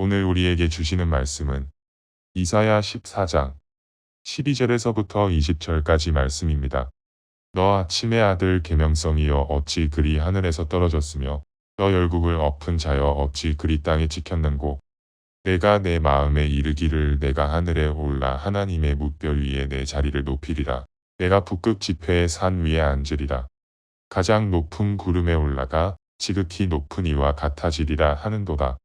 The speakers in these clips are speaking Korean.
오늘 우리에게 주시는 말씀은 이사야 14장 12절에서부터 20절까지 말씀입니다. 너 아침의 아들 계명성이여 어찌 그리 하늘에서 떨어졌으며 너 열국을 엎은 자여 어찌 그리 땅에 찍혔는고 내가 내 마음에 이르기를 내가 하늘에 올라 하나님의 뭇별 위에 내 자리를 높이리라. 내가 북극 지폐의 산 위에 앉으리라. 가장 높은 구름에 올라가 지극히 높은 이와 같아지리라 하는도다.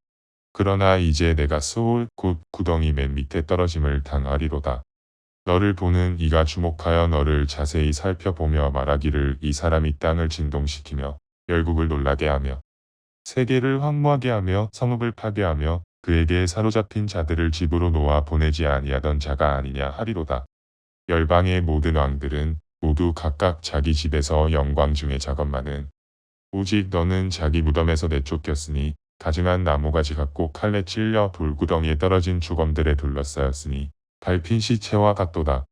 그러나 이제 내가 스올 곧 구덩이 맨 밑에 떨어짐을 당하리로다. 너를 보는 이가 주목하여 너를 자세히 살펴보며 말하기를 이 사람이 땅을 진동시키며 열국을 놀라게 하며 세계를 황무하게 하며 성읍을 파괴하며 그에게 사로잡힌 자들을 집으로 놓아 보내지 아니하던 자가 아니냐 하리로다. 열방의 모든 왕들은 모두 각각 자기 집에서 영광 중에 작업만은 오직 너는 자기 무덤에서 내쫓겼으니 가증한 나무가지 같고 칼에 찔려 돌구덩이에 떨어진 주검들에 둘러싸였으니 밟힌 시체와 같도다.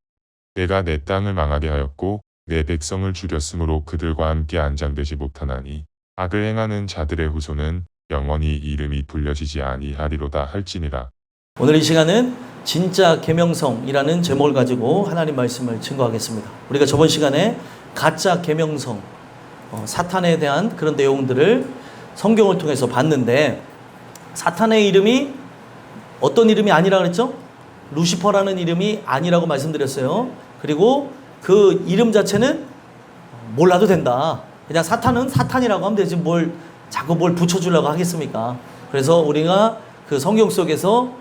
내가 내 땅을 망하게 하였고 내 백성을 죽였으므로 그들과 함께 안장되지 못하나니 악을 행하는 자들의 후손은 영원히 이름이 불려지지 아니하리로다 할지니라. 오늘 이 시간은 진짜 계명성이라는 제목을 가지고 하나님 말씀을 증거하겠습니다. 우리가 저번 시간에 가짜 계명성, 사탄에 대한 그런 내용들을 성경을 통해서 봤는데 사탄의 이름이 어떤 이름이 아니라 그랬죠? 루시퍼라는 이름이 아니라고 말씀드렸어요. 그리고 그 이름 자체는 몰라도 된다. 그냥 사탄은 사탄이라고 하면 되지 자꾸 뭘 붙여주려고 하겠습니까? 그래서 우리가 그 성경 속에서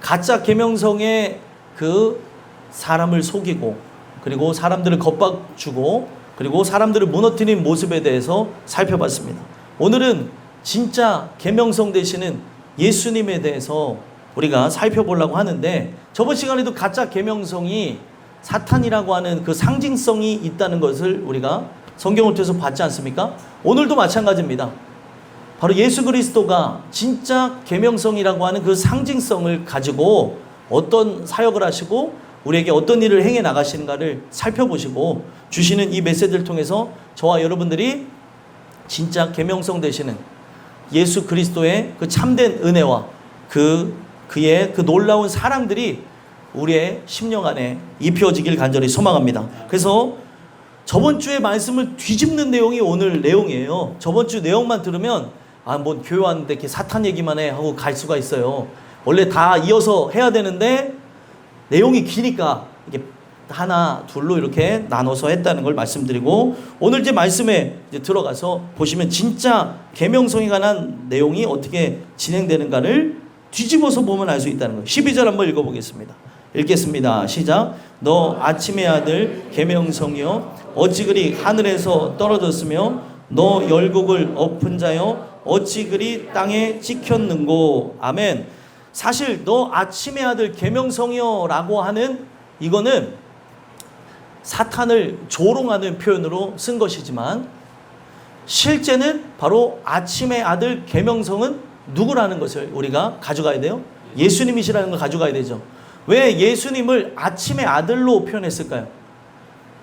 가짜 계명성의 그 사람을 속이고 그리고 사람들을 겁박주고 그리고 사람들을 무너뜨린 모습에 대해서 살펴봤습니다. 오늘은 진짜 계명성 되시는 예수님에 대해서 우리가 살펴보려고 하는데 저번 시간에도 가짜 계명성이 사탄이라고 하는 그 상징성이 있다는 것을 우리가 성경을 통해서 봤지 않습니까? 오늘도 마찬가지입니다. 바로 예수 그리스도가 진짜 계명성이라고 하는 그 상징성을 가지고 어떤 사역을 하시고 우리에게 어떤 일을 행해 나가시는가를 살펴보시고 주시는 이 메시지를 통해서 저와 여러분들이 진짜 계명성 되시는 예수 그리스도의 그 참된 은혜와 그의 그 놀라운 사랑들이 우리의 심령 안에 입혀지길 간절히 소망합니다. 그래서 저번 주의 말씀을 뒤집는 내용이 오늘 내용이에요. 저번 주 내용만 들으면 뭐 교회 왔는데 이렇게 사탄 얘기만 해 하고 갈 수가 있어요. 원래 다 이어서 해야 되는데 내용이 기니까 이게 하나 둘로 이렇게 나눠서 했다는 걸 말씀드리고 오늘 이제 말씀에 이제 들어가서 보시면 진짜 계명성에 관한 내용이 어떻게 진행되는가를 뒤집어서 보면 알 수 있다는 거예요. 12절 한번 읽어보겠습니다. 읽겠습니다. 시작. 너 아침의 아들 계명성이여 어찌 그리 하늘에서 떨어졌으며 너 열국을 엎은 자여 어찌 그리 땅에 찍혔는고. 아멘. 사실 너 아침의 아들 계명성이여 라고 하는 이거는 사탄을 조롱하는 표현으로 쓴 것이지만 실제는 바로 아침의 아들 계명성은 누구라는 것을 우리가 가져가야 돼요? 예수님이시라는 걸 가져가야 되죠. 왜 예수님을 아침의 아들로 표현했을까요?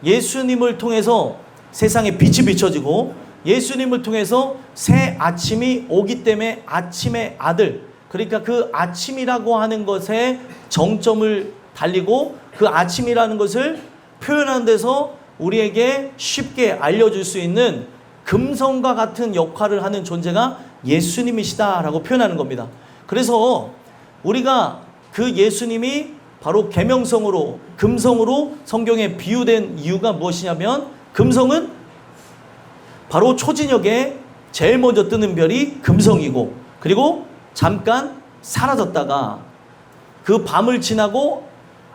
예수님을 통해서 세상에 빛이 비춰지고 예수님을 통해서 새 아침이 오기 때문에 아침의 아들, 그러니까 그 아침이라고 하는 것에 정점을 달리고 그 아침이라는 것을 표현하는 데서 우리에게 쉽게 알려줄 수 있는 금성과 같은 역할을 하는 존재가 예수님이시다라고 표현하는 겁니다. 그래서 우리가 그 예수님이 바로 계명성으로 금성으로 성경에 비유된 이유가 무엇이냐면 금성은 바로 초저녁에 제일 먼저 뜨는 별이 금성이고 그리고 잠깐 사라졌다가 그 밤을 지나고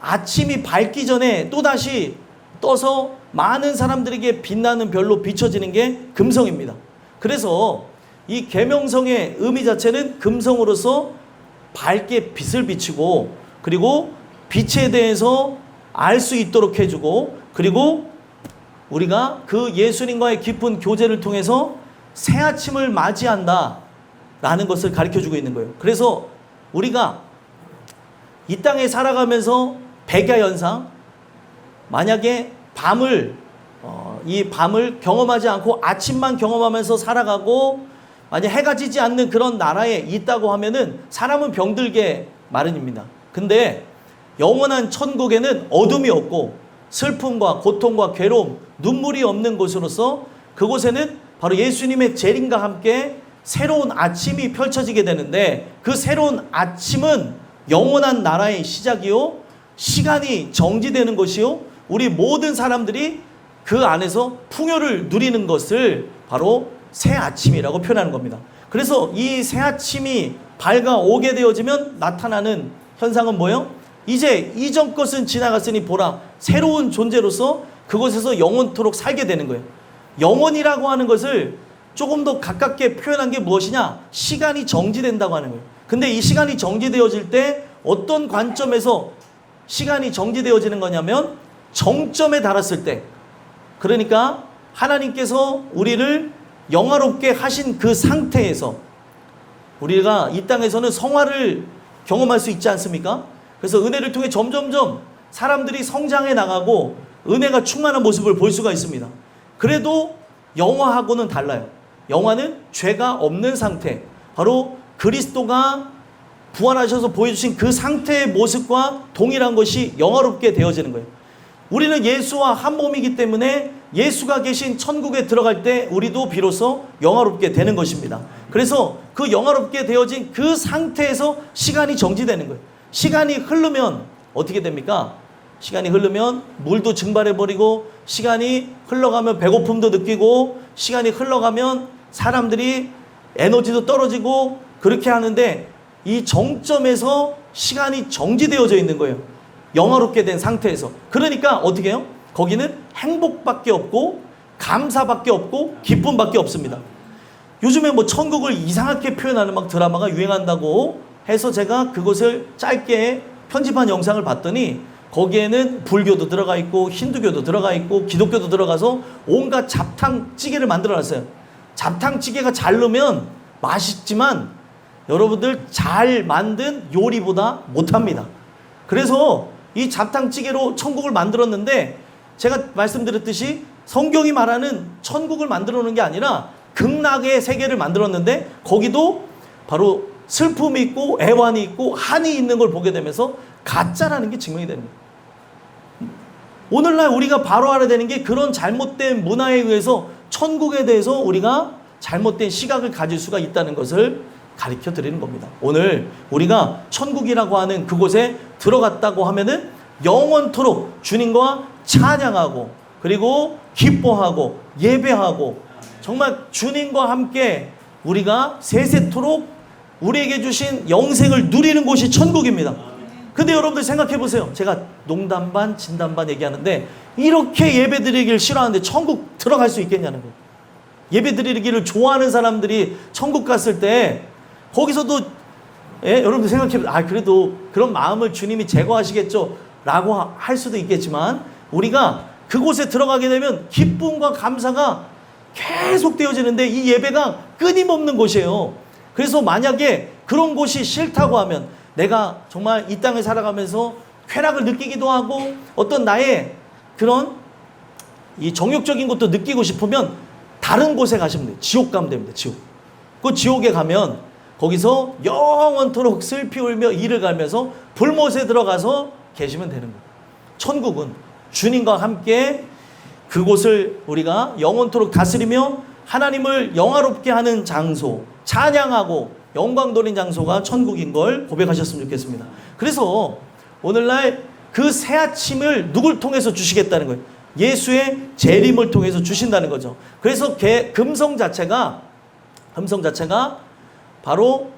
아침이 밝기 전에 또다시 떠서 많은 사람들에게 빛나는 별로 비춰지는 게 금성입니다. 그래서 이 계명성의 의미 자체는 금성으로서 밝게 빛을 비치고 그리고 빛에 대해서 알 수 있도록 해주고 그리고 우리가 그 예수님과의 깊은 교제를 통해서 새 아침을 맞이한다 라는 것을 가르쳐주고 있는 거예요. 그래서 우리가 이 땅에 살아가면서 백야연상 만약에 이 밤을 경험하지 않고 아침만 경험하면서 살아가고 만약 해가 지지 않는 그런 나라에 있다고 하면은 사람은 병들게 마련입니다. 근데 영원한 천국에는 어둠이 없고 슬픔과 고통과 괴로움, 눈물이 없는 곳으로서 그곳에는 바로 예수님의 재림과 함께 새로운 아침이 펼쳐지게 되는데 그 새로운 아침은 영원한 나라의 시작이요, 시간이 정지되는 것이요, 우리 모든 사람들이 그 안에서 풍요를 누리는 것을 바로 새 아침이라고 표현하는 겁니다. 그래서 이 새 아침이 밝아오게 되어지면 나타나는 현상은 뭐예요? 이제 이전 것은 지나갔으니 보라, 새로운 존재로서 그곳에서 영원토록 살게 되는 거예요. 영원이라고 하는 것을 조금 더 가깝게 표현한 게 무엇이냐? 시간이 정지된다고 하는 거예요. 근데 이 시간이 정지되어질 때 어떤 관점에서 시간이 정지되어지는 거냐면 정점에 달았을 때, 그러니까 하나님께서 우리를 영화롭게 하신 그 상태에서 우리가 이 땅에서는 성화를 경험할 수 있지 않습니까? 그래서 은혜를 통해 점점점 사람들이 성장해 나가고 은혜가 충만한 모습을 볼 수가 있습니다. 그래도 영화하고는 달라요. 영화는 죄가 없는 상태, 바로 그리스도가 부활하셔서 보여주신 그 상태의 모습과 동일한 것이 영화롭게 되어지는 거예요. 우리는 예수와 한 몸이기 때문에 예수가 계신 천국에 들어갈 때 우리도 비로소 영화롭게 되는 것입니다. 그래서 그 영화롭게 되어진 그 상태에서 시간이 정지되는 거예요. 시간이 흐르면 어떻게 됩니까? 시간이 흐르면 물도 증발해버리고, 시간이 흘러가면 배고픔도 느끼고, 시간이 흘러가면 사람들이 에너지도 떨어지고 그렇게 하는데 이 정점에서 시간이 정지되어져 있는 거예요. 영화롭게 된 상태에서. 그러니까 어떻게 해요? 거기는 행복밖에 없고 감사밖에 없고 기쁨밖에 없습니다. 요즘에 뭐 천국을 이상하게 표현하는 막 드라마가 유행한다고 해서 제가 그것을 짧게 편집한 영상을 봤더니 거기에는 불교도 들어가 있고 힌두교도 들어가 있고 기독교도 들어가서 온갖 잡탕찌개를 만들어 놨어요. 잡탕찌개가 잘 넣으면 맛있지만 여러분들 잘 만든 요리보다 못합니다. 그래서 이 잡탕찌개로 천국을 만들었는데 제가 말씀드렸듯이 성경이 말하는 천국을 만들어 놓은 게 아니라 극락의 세계를 만들었는데 거기도 바로 슬픔이 있고 애환이 있고 한이 있는 걸 보게 되면서 가짜라는 게 증명이 되는 거예요. 오늘날 우리가 바로 알아야 되는 게 그런 잘못된 문화에 의해서 천국에 대해서 우리가 잘못된 시각을 가질 수가 있다는 것을 가르쳐 드리는 겁니다. 오늘 우리가 천국이라고 하는 그곳에 들어갔다고 하면은 영원토록 주님과 찬양하고 그리고 기뻐하고 예배하고 정말 주님과 함께 우리가 세세토록 우리에게 주신 영생을 누리는 곳이 천국입니다. 근데 여러분들 생각해 보세요. 제가 농담 반 진담 반 얘기하는데 이렇게 예배 드리기를 싫어하는데 천국 들어갈 수 있겠냐는 거예요. 예배 드리기를 좋아하는 사람들이 천국 갔을 때 거기서도 여러분들 생각해 보세요. 그래도 그런 마음을 주님이 제거하시겠죠 라고 할 수도 있겠지만 우리가 그곳에 들어가게 되면 기쁨과 감사가 계속 되어지는데 이 예배가 끊임없는 곳이에요. 그래서 만약에 그런 곳이 싫다고 하면 내가 정말 이 땅을 살아가면서 쾌락을 느끼기도 하고 어떤 나의 그런 이 정욕적인 것도 느끼고 싶으면 다른 곳에 가시면 돼요. 지옥 가면 됩니다. 지옥. 그 지옥에 가면 거기서 영원토록 슬피 울며 이를 갈면서 불못에 들어가서 계시면 되는 거예요. 천국은 주님과 함께 그곳을 우리가 영원토록 다스리며 하나님을 영화롭게 하는 장소, 찬양하고 영광 돌린 장소가 천국인 걸 고백하셨으면 좋겠습니다. 그래서 오늘날 그 새 아침을 누굴 통해서 주시겠다는 거예요. 예수의 재림을 통해서 주신다는 거죠. 그래서 금성 자체가 바로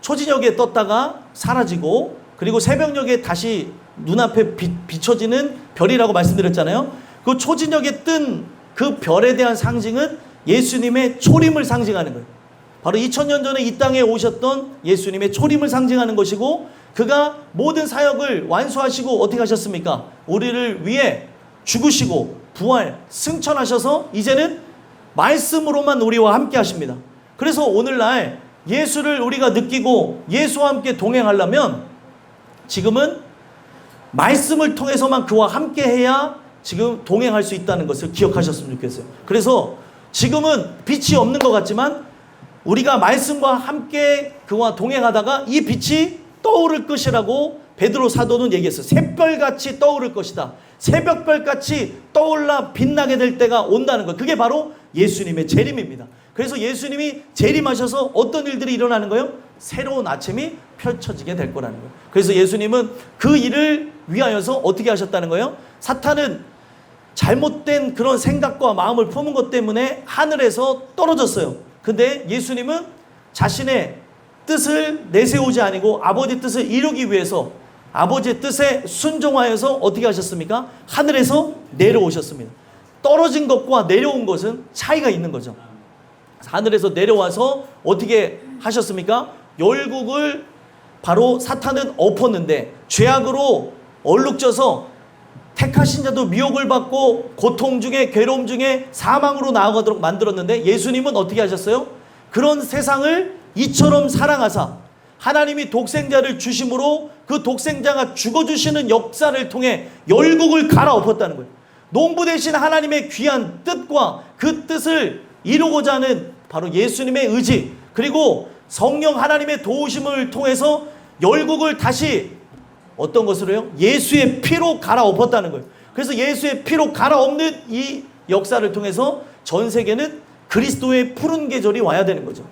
초저녁에 떴다가 사라지고 그리고 새벽녘에 다시 눈앞에 비춰지는 별이라고 말씀드렸잖아요. 그 초저녁에 뜬 그 별에 대한 상징은 예수님의 초림을 상징하는 거예요. 바로 2000년 전에 이 땅에 오셨던 예수님의 초림을 상징하는 것이고 그가 모든 사역을 완수하시고 어떻게 하셨습니까? 우리를 위해 죽으시고 부활, 승천하셔서 이제는 말씀으로만 우리와 함께 하십니다. 그래서 오늘날 예수를 우리가 느끼고 예수와 함께 동행하려면 지금은 말씀을 통해서만 그와 함께 해야 지금 동행할 수 있다는 것을 기억하셨으면 좋겠어요. 그래서 지금은 빛이 없는 것 같지만 우리가 말씀과 함께 그와 동행하다가 이 빛이 떠오를 것이라고 베드로 사도는 얘기했어요. 샛별같이 떠오를 것이다. 새벽별같이 떠올라 빛나게 될 때가 온다는 것. 그게 바로 예수님의 재림입니다. 그래서 예수님이 재림하셔서 어떤 일들이 일어나는 거예요? 새로운 아침이 펼쳐지게 될 거라는 거예요. 그래서 예수님은 그 일을 위하여서 어떻게 하셨다는 거예요? 사탄은 잘못된 그런 생각과 마음을 품은 것 때문에 하늘에서 떨어졌어요. 근데 예수님은 자신의 뜻을 내세우지 아니고 아버지 뜻을 이루기 위해서 아버지의 뜻에 순종하여서 어떻게 하셨습니까? 하늘에서 내려오셨습니다. 떨어진 것과 내려온 것은 차이가 있는 거죠. 하늘에서 내려와서 어떻게 하셨습니까? 열국을 바로 사탄은 엎었는데 죄악으로 얼룩져서 택하신 자도 미혹을 받고 고통 중에 괴로움 중에 사망으로 나아가도록 만들었는데 예수님은 어떻게 하셨어요? 그런 세상을 이처럼 사랑하사 하나님이 독생자를 주심으로 그 독생자가 죽어주시는 역사를 통해 열국을 갈아엎었다는 거예요. 농부 대신 하나님의 귀한 뜻과 그 뜻을 이루고자 하는 바로 예수님의 의지, 그리고 성령 하나님의 도우심을 통해서 열국을 다시 어떤 것으로요? 예수의 피로 갈아엎었다는 거예요. 그래서 예수의 피로 갈아엎는 이 역사를 통해서 전 세계는 그리스도의 푸른 계절이 와야 되는 거죠.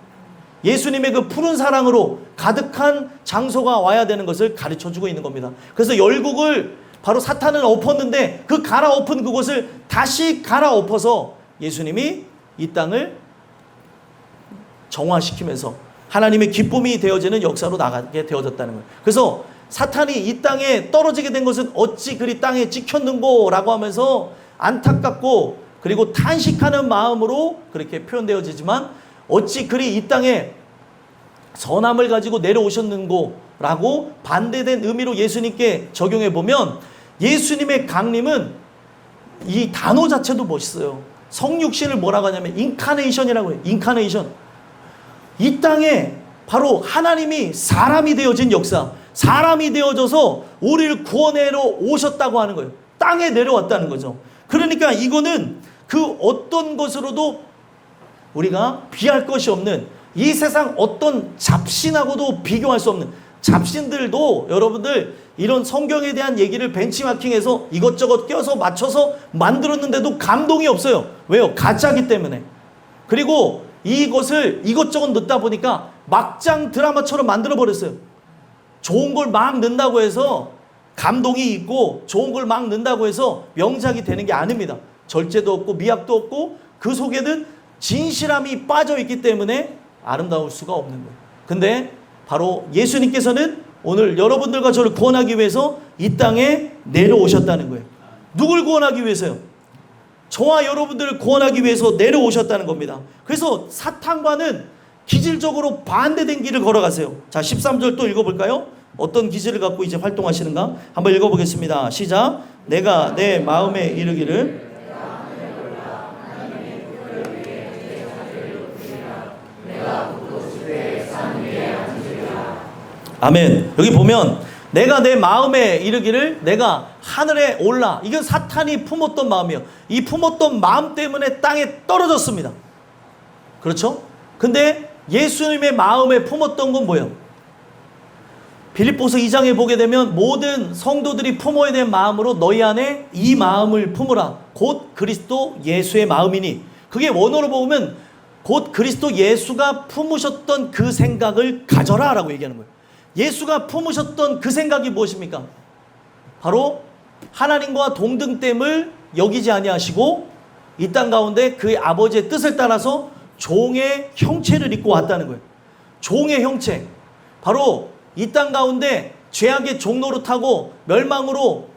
예수님의 그 푸른 사랑으로 가득한 장소가 와야 되는 것을 가르쳐주고 있는 겁니다. 그래서 열국을 바로 사탄은 엎었는데 그 갈아엎은 그곳을 다시 갈아엎어서 예수님이 이 땅을 정화시키면서 하나님의 기쁨이 되어지는 역사로 나가게 되어졌다는 거예요. 그래서 사탄이 이 땅에 떨어지게 된 것은 어찌 그리 땅에 찍혔는고 라고 하면서 안타깝고 그리고 탄식하는 마음으로 그렇게 표현되어지지만 어찌 그리 이 땅에 선함을 가지고 내려오셨는고 라고 반대된 의미로 예수님께 적용해 보면 예수님의 강림은 이 단어 자체도 멋있어요. 성육신을 뭐라고 하냐면 인카네이션이라고 해요. 인카네이션. 이 땅에 바로 하나님이 사람이 되어진 역사, 사람이 되어져서 우리를 구원하러 오셨다고 하는 거예요. 땅에 내려왔다는 거죠. 그러니까 이거는 그 어떤 것으로도 우리가 비할 것이 없는, 이 세상 어떤 잡신하고도 비교할 수 없는, 잡신들도 여러분들 이런 성경에 대한 얘기를 벤치마킹해서 이것저것 껴서 맞춰서 만들었는데도 감동이 없어요. 왜요? 가짜기 때문에. 그리고 이것을 이것저것 넣다 보니까 막장 드라마처럼 만들어버렸어요. 좋은 걸 막 넣는다고 해서 감동이 있고 좋은 걸 막 넣는다고 해서 명작이 되는 게 아닙니다. 절제도 없고 미학도 없고 그 속에는 진실함이 빠져있기 때문에 아름다울 수가 없는 거예요. 근데 바로 예수님께서는 오늘 여러분들과 저를 구원하기 위해서 이 땅에 내려오셨다는 거예요. 누굴 구원하기 위해서요? 저와 여러분들을 구원하기 위해서 내려오셨다는 겁니다. 그래서 사탄과는 기질적으로 반대된 길을 걸어가세요. 자, 13절 또 읽어볼까요? 어떤 기질을 갖고 이제 활동하시는가? 한번 읽어보겠습니다. 시작. 내가 내 마음에 이르기를 아멘. 여기 보면 내가 내 마음에 이르기를 내가 하늘에 올라. 이건 사탄이 품었던 마음이에요. 이 품었던 마음 때문에 땅에 떨어졌습니다. 그렇죠? 근데 예수님의 마음에 품었던 건 뭐예요? 빌립보서 2장에 보게 되면 모든 성도들이 품어야 될 마음으로 너희 안에 이 마음을 품으라. 곧 그리스도 예수의 마음이니. 그게 원어로 보면 곧 그리스도 예수가 품으셨던 그 생각을 가져라 라고 얘기하는 거예요. 예수가 품으셨던 그 생각이 무엇입니까? 바로 하나님과 동등됨을 여기지 아니하시고 이 땅 가운데 그 아버지의 뜻을 따라서 종의 형체를 입고 왔다는 거예요. 종의 형체. 바로 이 땅 가운데 죄악의 종로를 타고 멸망으로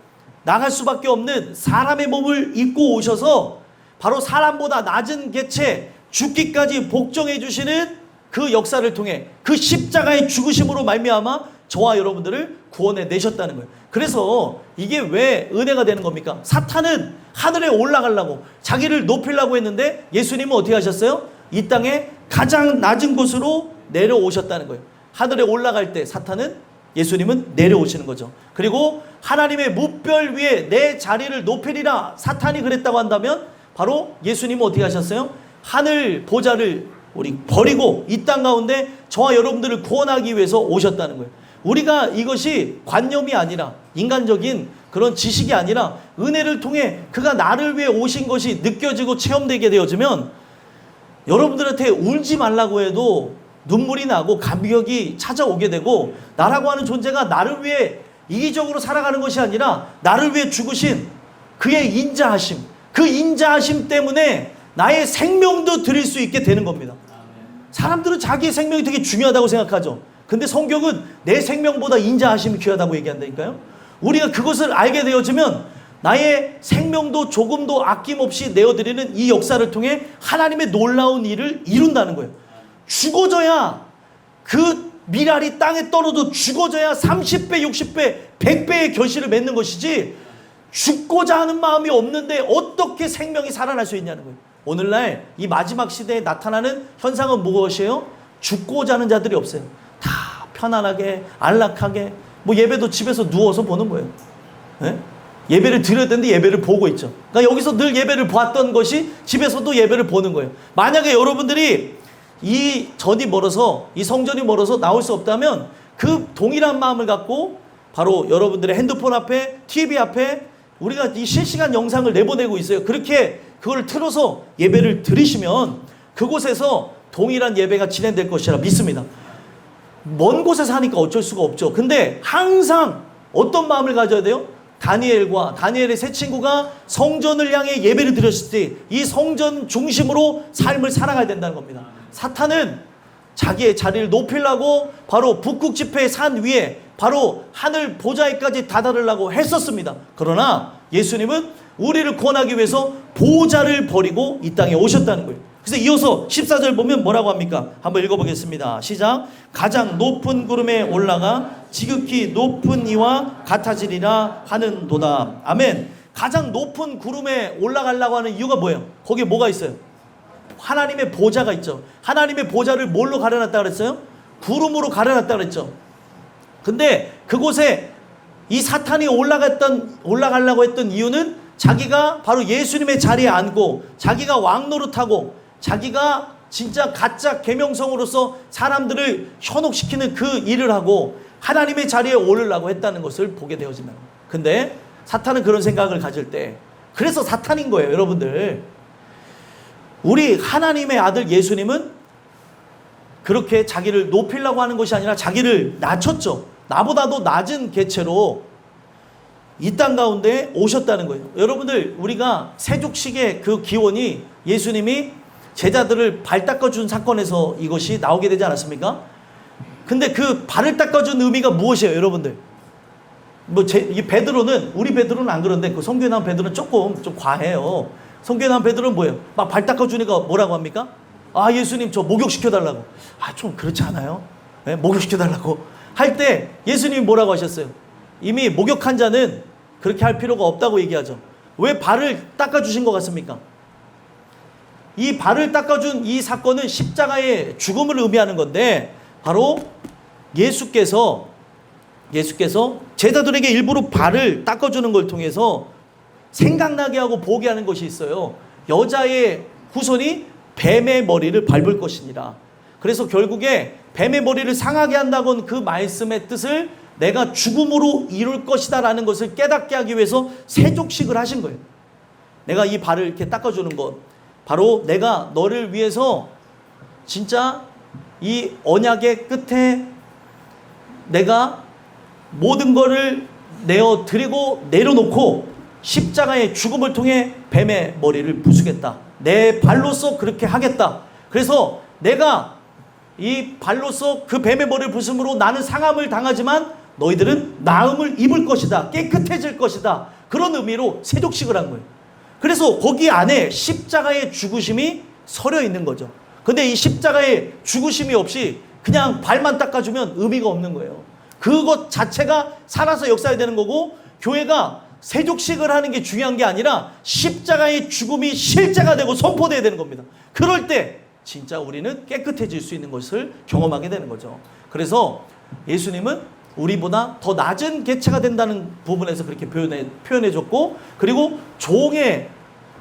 나갈 수밖에 없는 사람의 몸을 입고 오셔서 바로 사람보다 낮은 개체 죽기까지 복종해 주시는 그 역사를 통해 그 십자가의 죽으심으로 말미암아 저와 여러분들을 구원해 내셨다는 거예요. 그래서 이게 왜 은혜가 되는 겁니까? 사탄은 하늘에 올라가려고 자기를 높이려고 했는데 예수님은 어떻게 하셨어요? 이 땅에 가장 낮은 곳으로 내려오셨다는 거예요. 하늘에 올라갈 때 사탄은, 예수님은 내려오시는 거죠. 그리고 하나님의 무별 위에 내 자리를 높이리라 사탄이 그랬다고 한다면 바로 예수님은 어떻게 하셨어요? 하늘 보좌를 우리 버리고 이 땅 가운데 저와 여러분들을 구원하기 위해서 오셨다는 거예요. 우리가 이것이 관념이 아니라 인간적인 그런 지식이 아니라 은혜를 통해 그가 나를 위해 오신 것이 느껴지고 체험되게 되어지면 여러분들한테 울지 말라고 해도 눈물이 나고 감격이 찾아오게 되고, 나라고 하는 존재가 나를 위해 이기적으로 살아가는 것이 아니라 나를 위해 죽으신 그의 인자하심, 그 인자하심 때문에 나의 생명도 드릴 수 있게 되는 겁니다. 사람들은 자기의 생명이 되게 중요하다고 생각하죠. 근데 성경은 내 생명보다 인자하심이 귀하다고 얘기한다니까요. 우리가 그것을 알게 되어지면 나의 생명도 조금도 아낌없이 내어드리는 이 역사를 통해 하나님의 놀라운 일을 이룬다는 거예요. 죽어져야, 그 미랄이 땅에 떨어도 죽어져야 30배, 60배, 100배의 결실을 맺는 것이지, 죽고자 하는 마음이 없는데 어떻게 생명이 살아날 수 있냐는 거예요. 오늘날 이 마지막 시대에 나타나는 현상은 무엇이에요? 죽고자 하는 자들이 없어요. 다 편안하게 안락하게 뭐 예배도 집에서 누워서 보는 거예요. 네? 예배를 드려야 되는데 예배를 보고 있죠. 그러니까 여기서 늘 예배를 보았던 것이 집에서도 예배를 보는 거예요. 만약에 여러분들이 이 전이 멀어서, 이 성전이 멀어서 나올 수 없다면 그 동일한 마음을 갖고 바로 여러분들의 핸드폰 앞에, TV 앞에 우리가 이 실시간 영상을 내보내고 있어요. 그렇게 그걸 틀어서 예배를 드리시면 그곳에서 동일한 예배가 진행될 것이라 믿습니다. 먼 곳에서 하니까 어쩔 수가 없죠. 근데 항상 어떤 마음을 가져야 돼요? 다니엘의 세 친구가 성전을 향해 예배를 드렸을 때 이 성전 중심으로 삶을 살아가야 된다는 겁니다. 사탄은 자기의 자리를 높이려고 바로 북극 지폐의 산 위에 바로 하늘 보좌에까지 다다르려고 했었습니다. 그러나 예수님은 우리를 구원하기 위해서 보좌를 버리고 이 땅에 오셨다는 거예요. 그래서 이어서 14절 보면 뭐라고 합니까? 한번 읽어보겠습니다. 시작. 가장 높은 구름에 올라가 지극히 높은 이와 같아지리라 하는도다. 아멘. 가장 높은 구름에 올라가려고 하는 이유가 뭐예요? 거기에 뭐가 있어요? 하나님의 보좌가 있죠. 하나님의 보좌를 뭘로 가려놨다 그랬어요? 구름으로 가려놨다 그랬죠. 근데 그곳에 이 사탄이 올라가려고 했던 이유는 자기가 바로 예수님의 자리에 앉고 자기가 왕노릇하고 자기가 진짜 가짜 계명성으로서 사람들을 현혹시키는 그 일을 하고 하나님의 자리에 오르려고 했다는 것을 보게 되어진다. 근데 사탄은 그런 생각을 가질 때, 그래서 사탄인 거예요, 여러분들. 우리 하나님의 아들 예수님은 그렇게 자기를 높이려고 하는 것이 아니라 자기를 낮췄죠. 나보다도 낮은 계체로 이 땅 가운데 오셨다는 거예요. 여러분들, 우리가 세족식의 그 기원이 예수님이 제자들을 발 닦아준 사건에서 이것이 나오게 되지 않았습니까? 근데 그 발을 닦아준 의미가 무엇이에요, 여러분들? 이 베드로는, 우리 베드로는 안 그런데 그 성경에 나온 베드로는 좀 과해요. 성경에 나온 베드로는 뭐예요? 막 발 닦아주니까 뭐라고 합니까? 아, 예수님 저 목욕시켜달라고. 아, 좀 그렇지 않아요? 네? 목욕시켜달라고 할 때 예수님이 뭐라고 하셨어요? 이미 목욕한 자는 그렇게 할 필요가 없다고 얘기하죠. 왜 발을 닦아주신 것 같습니까? 이 발을 닦아준 이 사건은 십자가의 죽음을 의미하는 건데, 바로 예수께서 제자들에게 일부러 발을 닦아주는 걸 통해서 생각나게 하고 보게 하는 것이 있어요. 여자의 후손이 뱀의 머리를 밟을 것이니라. 그래서 결국에 뱀의 머리를 상하게 한다고는 그 말씀의 뜻을 내가 죽음으로 이룰 것이다 라는 것을 깨닫게 하기 위해서 세족식을 하신 거예요. 내가 이 발을 이렇게 닦아주는 것, 바로 내가 너를 위해서 진짜 이 언약의 끝에 내가 모든 것을 내어드리고 내려놓고 십자가의 죽음을 통해 뱀의 머리를 부수겠다. 내 발로서 그렇게 하겠다. 그래서 내가 이 발로서 그 뱀의 머리를 부숨으로 나는 상함을 당하지만 너희들은 나음을 입을 것이다. 깨끗해질 것이다. 그런 의미로 세족식을 한 거예요. 그래서 거기 안에 십자가의 죽으심이 서려 있는 거죠. 근데 이 십자가의 죽으심이 없이 그냥 발만 닦아주면 의미가 없는 거예요. 그것 자체가 살아서 역사해야 되는 거고, 교회가 세족식을 하는 게 중요한 게 아니라 십자가의 죽음이 실제가 되고 선포되어야 되는 겁니다. 그럴 때 진짜 우리는 깨끗해질 수 있는 것을 경험하게 되는 거죠. 그래서 예수님은 우리보다 더 낮은 계체가 된다는 부분에서 그렇게 표현해줬고, 그리고 종의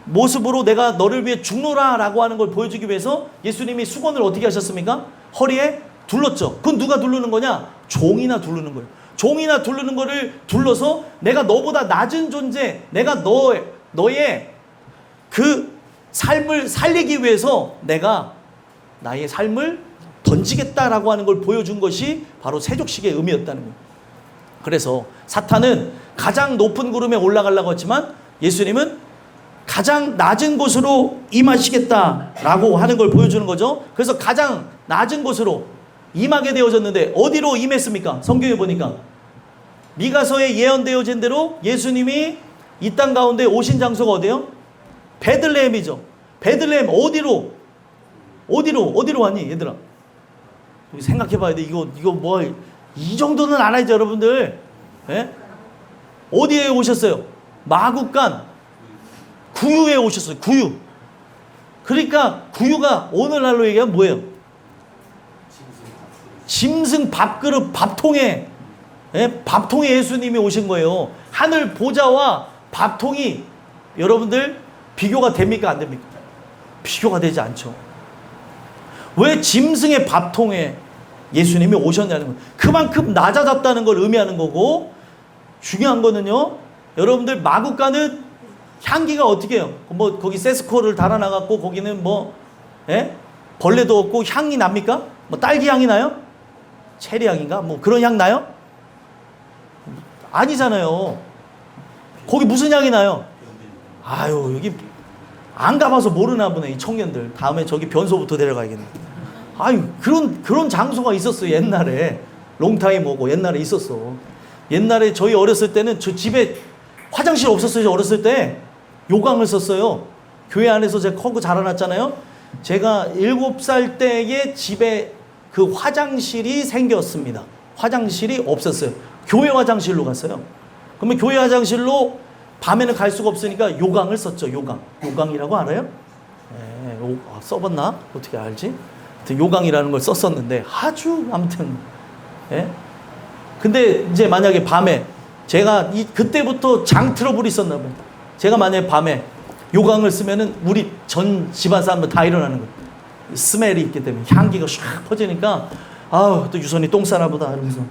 모습으로 내가 너를 위해 죽노라 라고 하는 걸 보여주기 위해서 예수님이 수건을 어떻게 하셨습니까? 허리에 둘렀죠. 그건 누가 두르는 거냐? 종이나 두르는 거예요. 종이나 두르는 거를 둘러서 내가 너보다 낮은 존재, 내가 너의 그 삶을 살리기 위해서 내가 나의 삶을 던지겠다라고 하는 걸 보여준 것이 바로 세족식의 의미였다는 거예요. 그래서 사탄은 가장 높은 구름에 올라가려고 했지만 예수님은 가장 낮은 곳으로 임하시겠다라고 하는 걸 보여주는 거죠. 그래서 가장 낮은 곳으로 임하게 되어졌는데 어디로 임했습니까? 성경에 보니까 미가서에 예언되어진 대로 예수님이 이 땅 가운데 오신 장소가 어디예요? 베들레헴이죠. 베들레헴 어디로 왔니 얘들아? 생각해봐야 돼. 이거 뭐 이 정도는 알아야죠 여러분들. 예? 어디에 오셨어요? 마구간 구유에 오셨어요. 구유. 그러니까 구유가 오늘날로 얘기하면 뭐예요? 짐승 밥그릇 밥통에, 예? 밥통에 예수님이 오신 거예요. 하늘 보좌와 밥통이 여러분들 비교가 됩니까 안 됩니까? 비교가 되지 않죠. 왜 짐승의 밥통에 예수님이 오셨냐는 거예요. 그만큼 낮아졌다는 걸 의미하는 거고, 중요한 거는요, 여러분들 마구간은 향기가 어떻게 해요? 뭐 거기 세스코를 달아놔갖고 거기는 뭐 벌레도 없고 향이 납니까? 뭐 딸기 향이 나요? 체리 향인가? 뭐 그런 향 나요? 아니잖아요. 거기 무슨 향이 나요? 아유, 여기 안 가봐서 모르나 보네 이 청년들. 다음에 저기 변소부터 데려가야겠네. 아유, 그런 장소가 있었어요 옛날에. 롱타임 오고 옛날에 있었어. 옛날에 저희 어렸을 때는 저 집에 화장실 없었어요. 저 어렸을 때 요강을 썼어요. 교회 안에서 제가 커고 자라났잖아요. 제가 7살 때에 집에 그 화장실이 생겼습니다. 화장실이 없었어요. 교회 화장실로 갔어요. 그러면 교회 화장실로 밤에는 갈 수가 없으니까 요강을 썼죠. 요강이라고 알아요? 네, 써봤나? 어떻게 알지? 요강이라는 걸 썼었는데 아주 아무튼 근데 이제 만약에 밤에 제가 그때부터 장 트러블이 있었나 봐요. 제가 만약에 밤에 요강을 쓰면은 우리 전 집안 사람들 다 일어나는 거예요. 스멜이 있기 때문에 향기가 샥 퍼지니까 아우 또 유선이 똥 싸나 보다 이러면서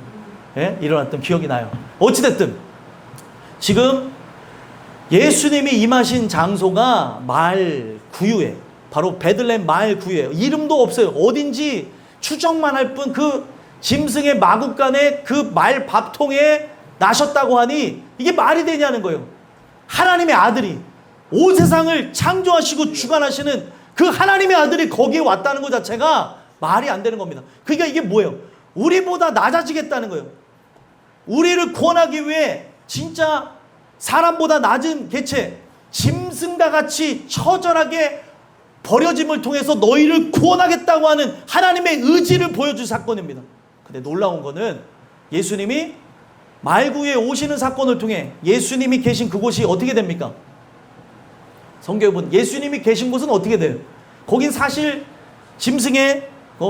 일어났던 기억이 나요. 어찌됐든 지금 예수님이 임하신 장소가 마을 구유에 바로 베들레헴 마을 구유예요. 이름도 없어요. 어딘지 추정만 할 뿐 그 짐승의 마구간에 그 말 밥통에 나셨다고 하니 이게 말이 되냐는 거예요. 하나님의 아들이 온 세상을 창조하시고 주관하시는 그 하나님의 아들이 거기에 왔다는 것 자체가 말이 안 되는 겁니다. 그러니까 이게 뭐예요? 우리보다 낮아지겠다는 거예요. 우리를 구원하기 위해 진짜 사람보다 낮은 개체, 짐승과 같이 처절하게 버려짐을 통해서 너희를 구원하겠다고 하는 하나님의 의지를 보여준 사건입니다. 근데 놀라운 거는 예수님이 말구에 오시는 사건을 통해 예수님이 계신 그곳이 어떻게 됩니까? 성경에 보면 예수님이 계신 곳은 어떻게 돼요? 거긴 사실 짐승의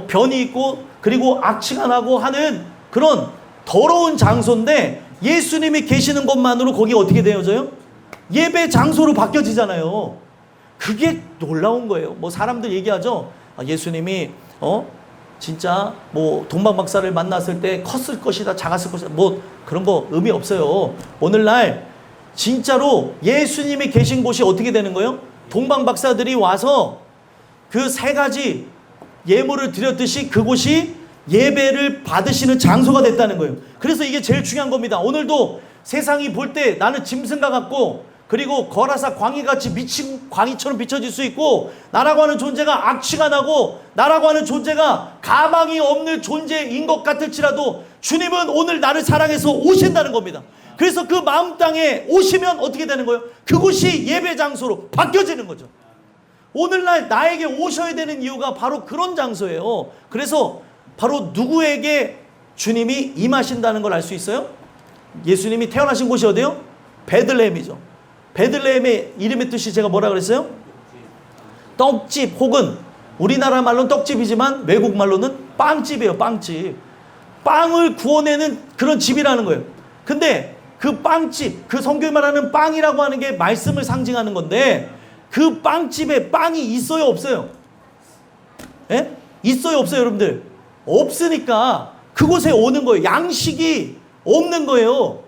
변이 있고 그리고 악취가 나고 하는 그런 더러운 장소인데 예수님이 계시는 것만으로 거기 어떻게 되어져요? 예배 장소로 바뀌어지잖아요. 그게 놀라운 거예요. 뭐 사람들 얘기하죠. 예수님이 진짜 뭐 동방박사를 만났을 때 컸을 것이다, 작았을 것이다, 뭐 그런 거 의미 없어요. 오늘날 진짜로 예수님이 계신 곳이 어떻게 되는 거예요? 동방박사들이 와서 그 3가지 예물을 드렸듯이 그곳이 예배를 받으시는 장소가 됐다는 거예요. 그래서 이게 제일 중요한 겁니다. 오늘도 세상이 볼 때 나는 짐승과 같고 그리고 거라사 광희같이 미친 광희처럼 비춰질 수 있고 나라고 하는 존재가 악취가 나고 나라고 하는 존재가 가망이 없는 존재인 것 같을지라도 주님은 오늘 나를 사랑해서 오신다는 겁니다. 그래서 그 마음 땅에 오시면 어떻게 되는 거예요? 그곳이 예배 장소로 바뀌어지는 거죠. 오늘날 나에게 오셔야 되는 이유가 바로 그런 장소예요. 그래서 바로 누구에게 주님이 임하신다는 걸 알 수 있어요? 예수님이 태어나신 곳이 어디예요? 베들레헴이죠. 베들레헴의 이름의 뜻이 제가 뭐라 그랬어요? 떡집 혹은 우리나라 말로는 떡집이지만 외국 말로는 빵집이에요. 빵집. 빵을 구워내는 그런 집이라는 거예요. 근데 그 빵집, 그 성경이 말하는 빵이라고 하는 게 말씀을 상징하는 건데 그 빵집에 빵이 있어요, 없어요? 예? 있어요, 없어요, 여러분들? 없으니까 그곳에 오는 거예요. 양식이 없는 거예요.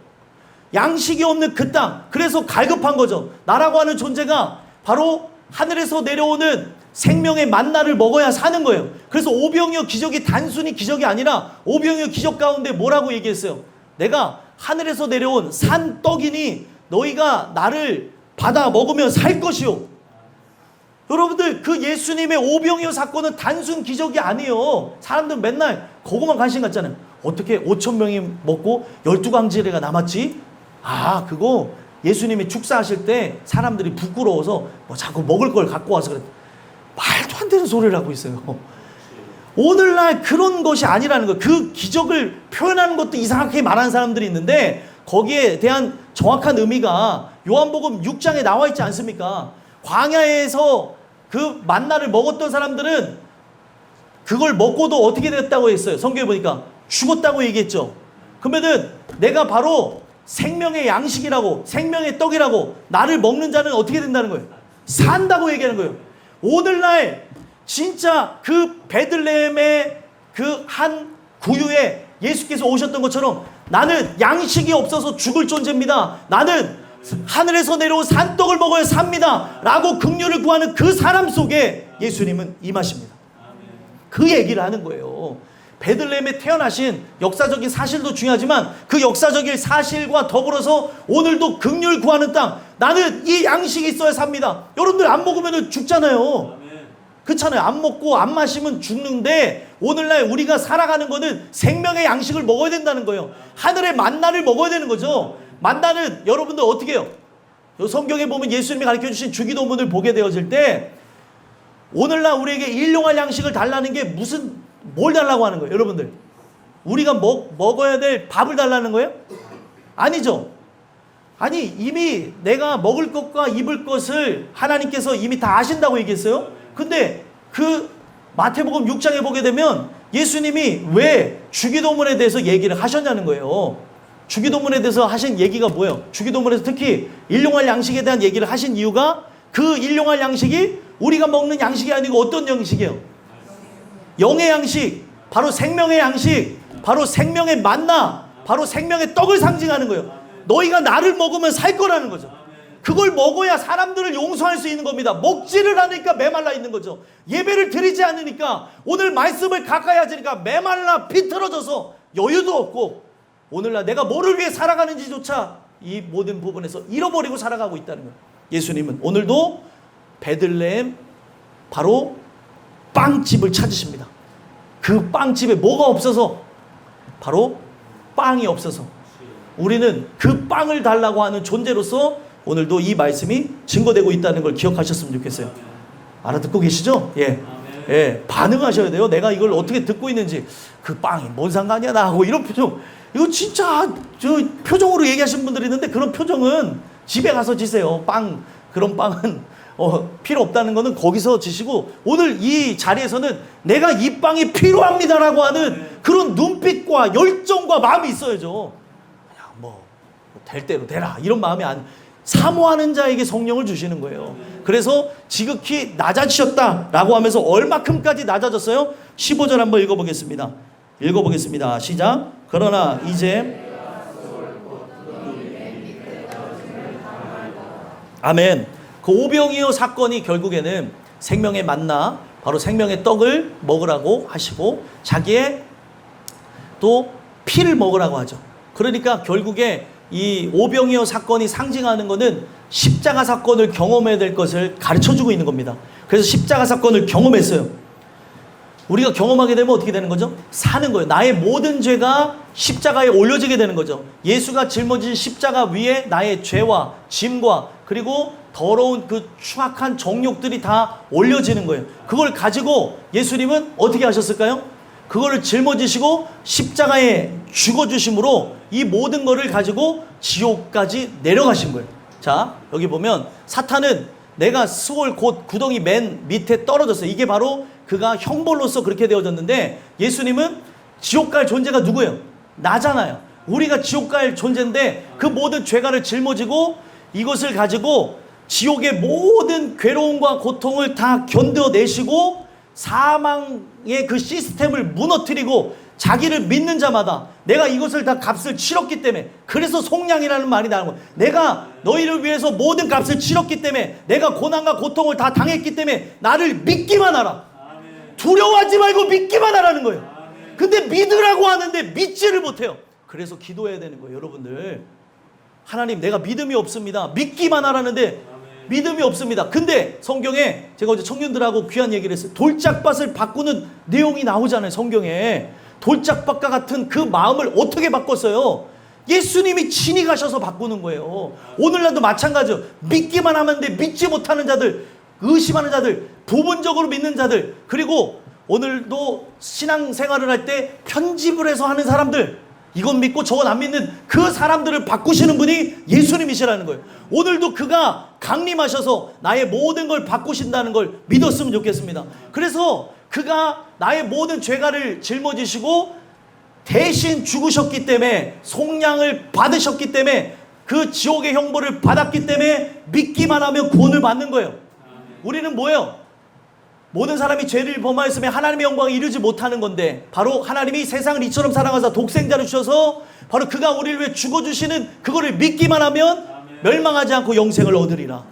양식이 없는 그 땅. 그래서 갈급한 거죠. 나라고 하는 존재가 바로 하늘에서 내려오는 생명의 만나를 먹어야 사는 거예요. 그래서 오병이어 기적이 단순히 기적이 아니라 오병이어 기적 가운데 뭐라고 얘기했어요? 내가 하늘에서 내려온 산 떡이니 너희가 나를 받아 먹으면 살 것이요. 여러분들, 그 예수님의 오병이어 사건은 단순 기적이 아니에요. 사람들 맨날 그거만 관심 갖잖아요. 어떻게 5천 명이 먹고 12강지례가 남았지? 아, 그거 예수님이 축사하실 때 사람들이 부끄러워서 뭐 자꾸 먹을 걸 갖고 와서 그래. 말도 안 되는 소리를 하고 있어요. 오늘날 그런 것이 아니라는 거예요. 그 기적을 표현하는 것도 이상하게 말하는 사람들이 있는데 거기에 대한 정확한 의미가 요한복음 6장에 나와 있지 않습니까? 광야에서 그 만나를 먹었던 사람들은 그걸 먹고도 어떻게 됐다고 했어요? 성경에 보니까 죽었다고 얘기했죠. 그러면은 내가 바로 생명의 양식이라고, 생명의 떡이라고, 나를 먹는 자는 어떻게 된다는 거예요? 산다고 얘기하는 거예요. 오늘날 진짜 그 베들레헴의 그 한 구유에 예수께서 오셨던 것처럼 나는 양식이 없어서 죽을 존재입니다. 나는 하늘에서 내려온 산떡을 먹어야 삽니다. 라고 긍휼을 구하는 그 사람 속에 예수님은 임하십니다. 그 얘기를 하는 거예요. 베들레헴에 태어나신 역사적인 사실도 중요하지만 그 역사적인 사실과 더불어서 오늘도 긍휼 구하는 땅, 나는 이 양식이 있어야 삽니다. 여러분들 안 먹으면 죽잖아요. 그렇잖아요. 안 먹고 안 마시면 죽는데 오늘날 우리가 살아가는 거는 생명의 양식을 먹어야 된다는 거예요. 하늘의 만나를 먹어야 되는 거죠. 만나는 여러분들 어떻게 해요? 성경에 보면 예수님이 가르쳐주신 주기도문을 보게 되어질 때 오늘날 우리에게 일용할 양식을 달라는 게 뭘 달라고 하는 거예요? 여러분들, 우리가 먹어야 될 밥을 달라는 거예요? 아니죠. 아니, 이미 내가 먹을 것과 입을 것을 하나님께서 이미 다 아신다고 얘기했어요. 근데 그 마태복음 6장에 보게 되면 예수님이 왜 주기도문에 대해서 얘기를 하셨냐는 거예요. 주기도문에 대해서 하신 얘기가 뭐예요? 주기도문에서 특히 일용할 양식에 대한 얘기를 하신 이유가 그 일용할 양식이 우리가 먹는 양식이 아니고 어떤 양식이에요? 영의 양식, 바로 생명의 양식, 바로 생명의 만나, 바로 생명의 떡을 상징하는 거예요. 너희가 나를 먹으면 살 거라는 거죠. 그걸 먹어야 사람들을 용서할 수 있는 겁니다. 먹지를 않으니까 메말라 있는 거죠. 예배를 드리지 않으니까, 오늘 말씀을 가까이 하지니까 메말라 비틀어져서 여유도 없고 오늘날 내가 뭐를 위해 살아가는지조차 이 모든 부분에서 잃어버리고 살아가고 있다는 거예요. 예수님은 오늘도 베들레헴 바로 빵집을 찾으십니다. 그 빵집에 뭐가 없어서? 바로 빵이 없어서 우리는 그 빵을 달라고 하는 존재로서 오늘도 이 말씀이 증거되고 있다는 걸 기억하셨으면 좋겠어요. 알아듣고 계시죠? 예. 예, 반응하셔야 돼요. 내가 이걸 어떻게 듣고 있는지. 그 빵이 뭔 상관이야 나하고, 이런 표정. 이거 진짜 저 표정으로 얘기하시는 분들이 있는데 그런 표정은 집에 가서 지세요. 그런 빵은 필요 없다는 거는 거기서 지시고, 오늘 이 자리에서는 내가 이 빵이 필요합니다라고 하는 그런 눈빛과 열정과 마음이 있어야죠. 그냥 될 대로 되라 이런 마음이 사모하는 자에게 성령을 주시는 거예요. 그래서 지극히 낮아지셨다라고 하면서 얼마큼까지 낮아졌어요? 15절 한번 읽어보겠습니다. 시작. 그러나 이제 아멘. 그 오병이어 사건이 결국에는 생명의 만나, 바로 생명의 떡을 먹으라고 하시고 자기의 또 피를 먹으라고 하죠. 그러니까 결국에 이 오병이어 사건이 상징하는 것은 십자가 사건을 경험해야 될 것을 가르쳐주고 있는 겁니다. 그래서 십자가 사건을 경험했어요. 우리가 경험하게 되면 어떻게 되는 거죠? 사는 거예요. 나의 모든 죄가 십자가에 올려지게 되는 거죠. 예수가 짊어진 십자가 위에 나의 죄와 짐과 그리고 더러운 그 추악한 정욕들이 다 올려지는 거예요. 그걸 가지고 예수님은 어떻게 하셨을까요? 그거를 짊어지시고 십자가에 죽어주심으로 이 모든 거를 가지고 지옥까지 내려가신 거예요. 자, 여기 보면 사탄은 내가 스올 곧 구덩이 맨 밑에 떨어졌어요. 이게 바로 그가 형벌로서 그렇게 되어졌는데, 예수님은 지옥 갈 존재가 누구예요? 나잖아요. 우리가 지옥 갈 존재인데 그 모든 죄가를 짊어지고 이것을 가지고 지옥의 모든 괴로움과 고통을 다 견뎌내시고 사망의 그 시스템을 무너뜨리고 자기를 믿는 자마다 내가 이것을 다 값을 치렀기 때문에, 그래서 속량이라는 말이 나오는 거예요. 내가 너희를 위해서 모든 값을 치렀기 때문에, 내가 고난과 고통을 다 당했기 때문에 나를 믿기만 하라. 두려워하지 말고 믿기만 하라는 거예요. 근데 믿으라고 하는데 믿지를 못해요. 그래서 기도해야 되는 거예요. 여러분들, 하나님 내가 믿음이 없습니다. 믿기만 하라는데 믿음이 없습니다. 근데 성경에 제가 어제 청년들하고 귀한 얘기를 했어요. 돌짝밭을 바꾸는 내용이 나오잖아요. 성경에 돌짝밭과 같은 그 마음을 어떻게 바꿨어요? 예수님이 친히 가셔서 바꾸는 거예요. 오늘날도 마찬가지예요. 믿기만 하는데 믿지 못하는 자들, 의심하는 자들, 부분적으로 믿는 자들, 그리고 오늘도 신앙생활을 할 때 편집을 해서 하는 사람들, 이건 믿고 저건 안 믿는 그 사람들을 바꾸시는 분이 예수님이시라는 거예요. 오늘도 그가 강림하셔서 나의 모든 걸 바꾸신다는 걸 믿었으면 좋겠습니다. 그래서 그가 나의 모든 죄가를 짊어지시고 대신 죽으셨기 때문에, 속량을 받으셨기 때문에, 그 지옥의 형벌을 받았기 때문에 믿기만 하면 구원을 받는 거예요. 우리는 뭐예요? 모든 사람이 죄를 범하였으면 하나님의 영광에 이르지 못하는 건데, 바로 하나님이 세상을 이처럼 사랑하사 독생자를 주셔서 바로 그가 우리를 위해 죽어주시는 그거를 믿기만 하면 멸망하지 않고 영생을 얻으리라.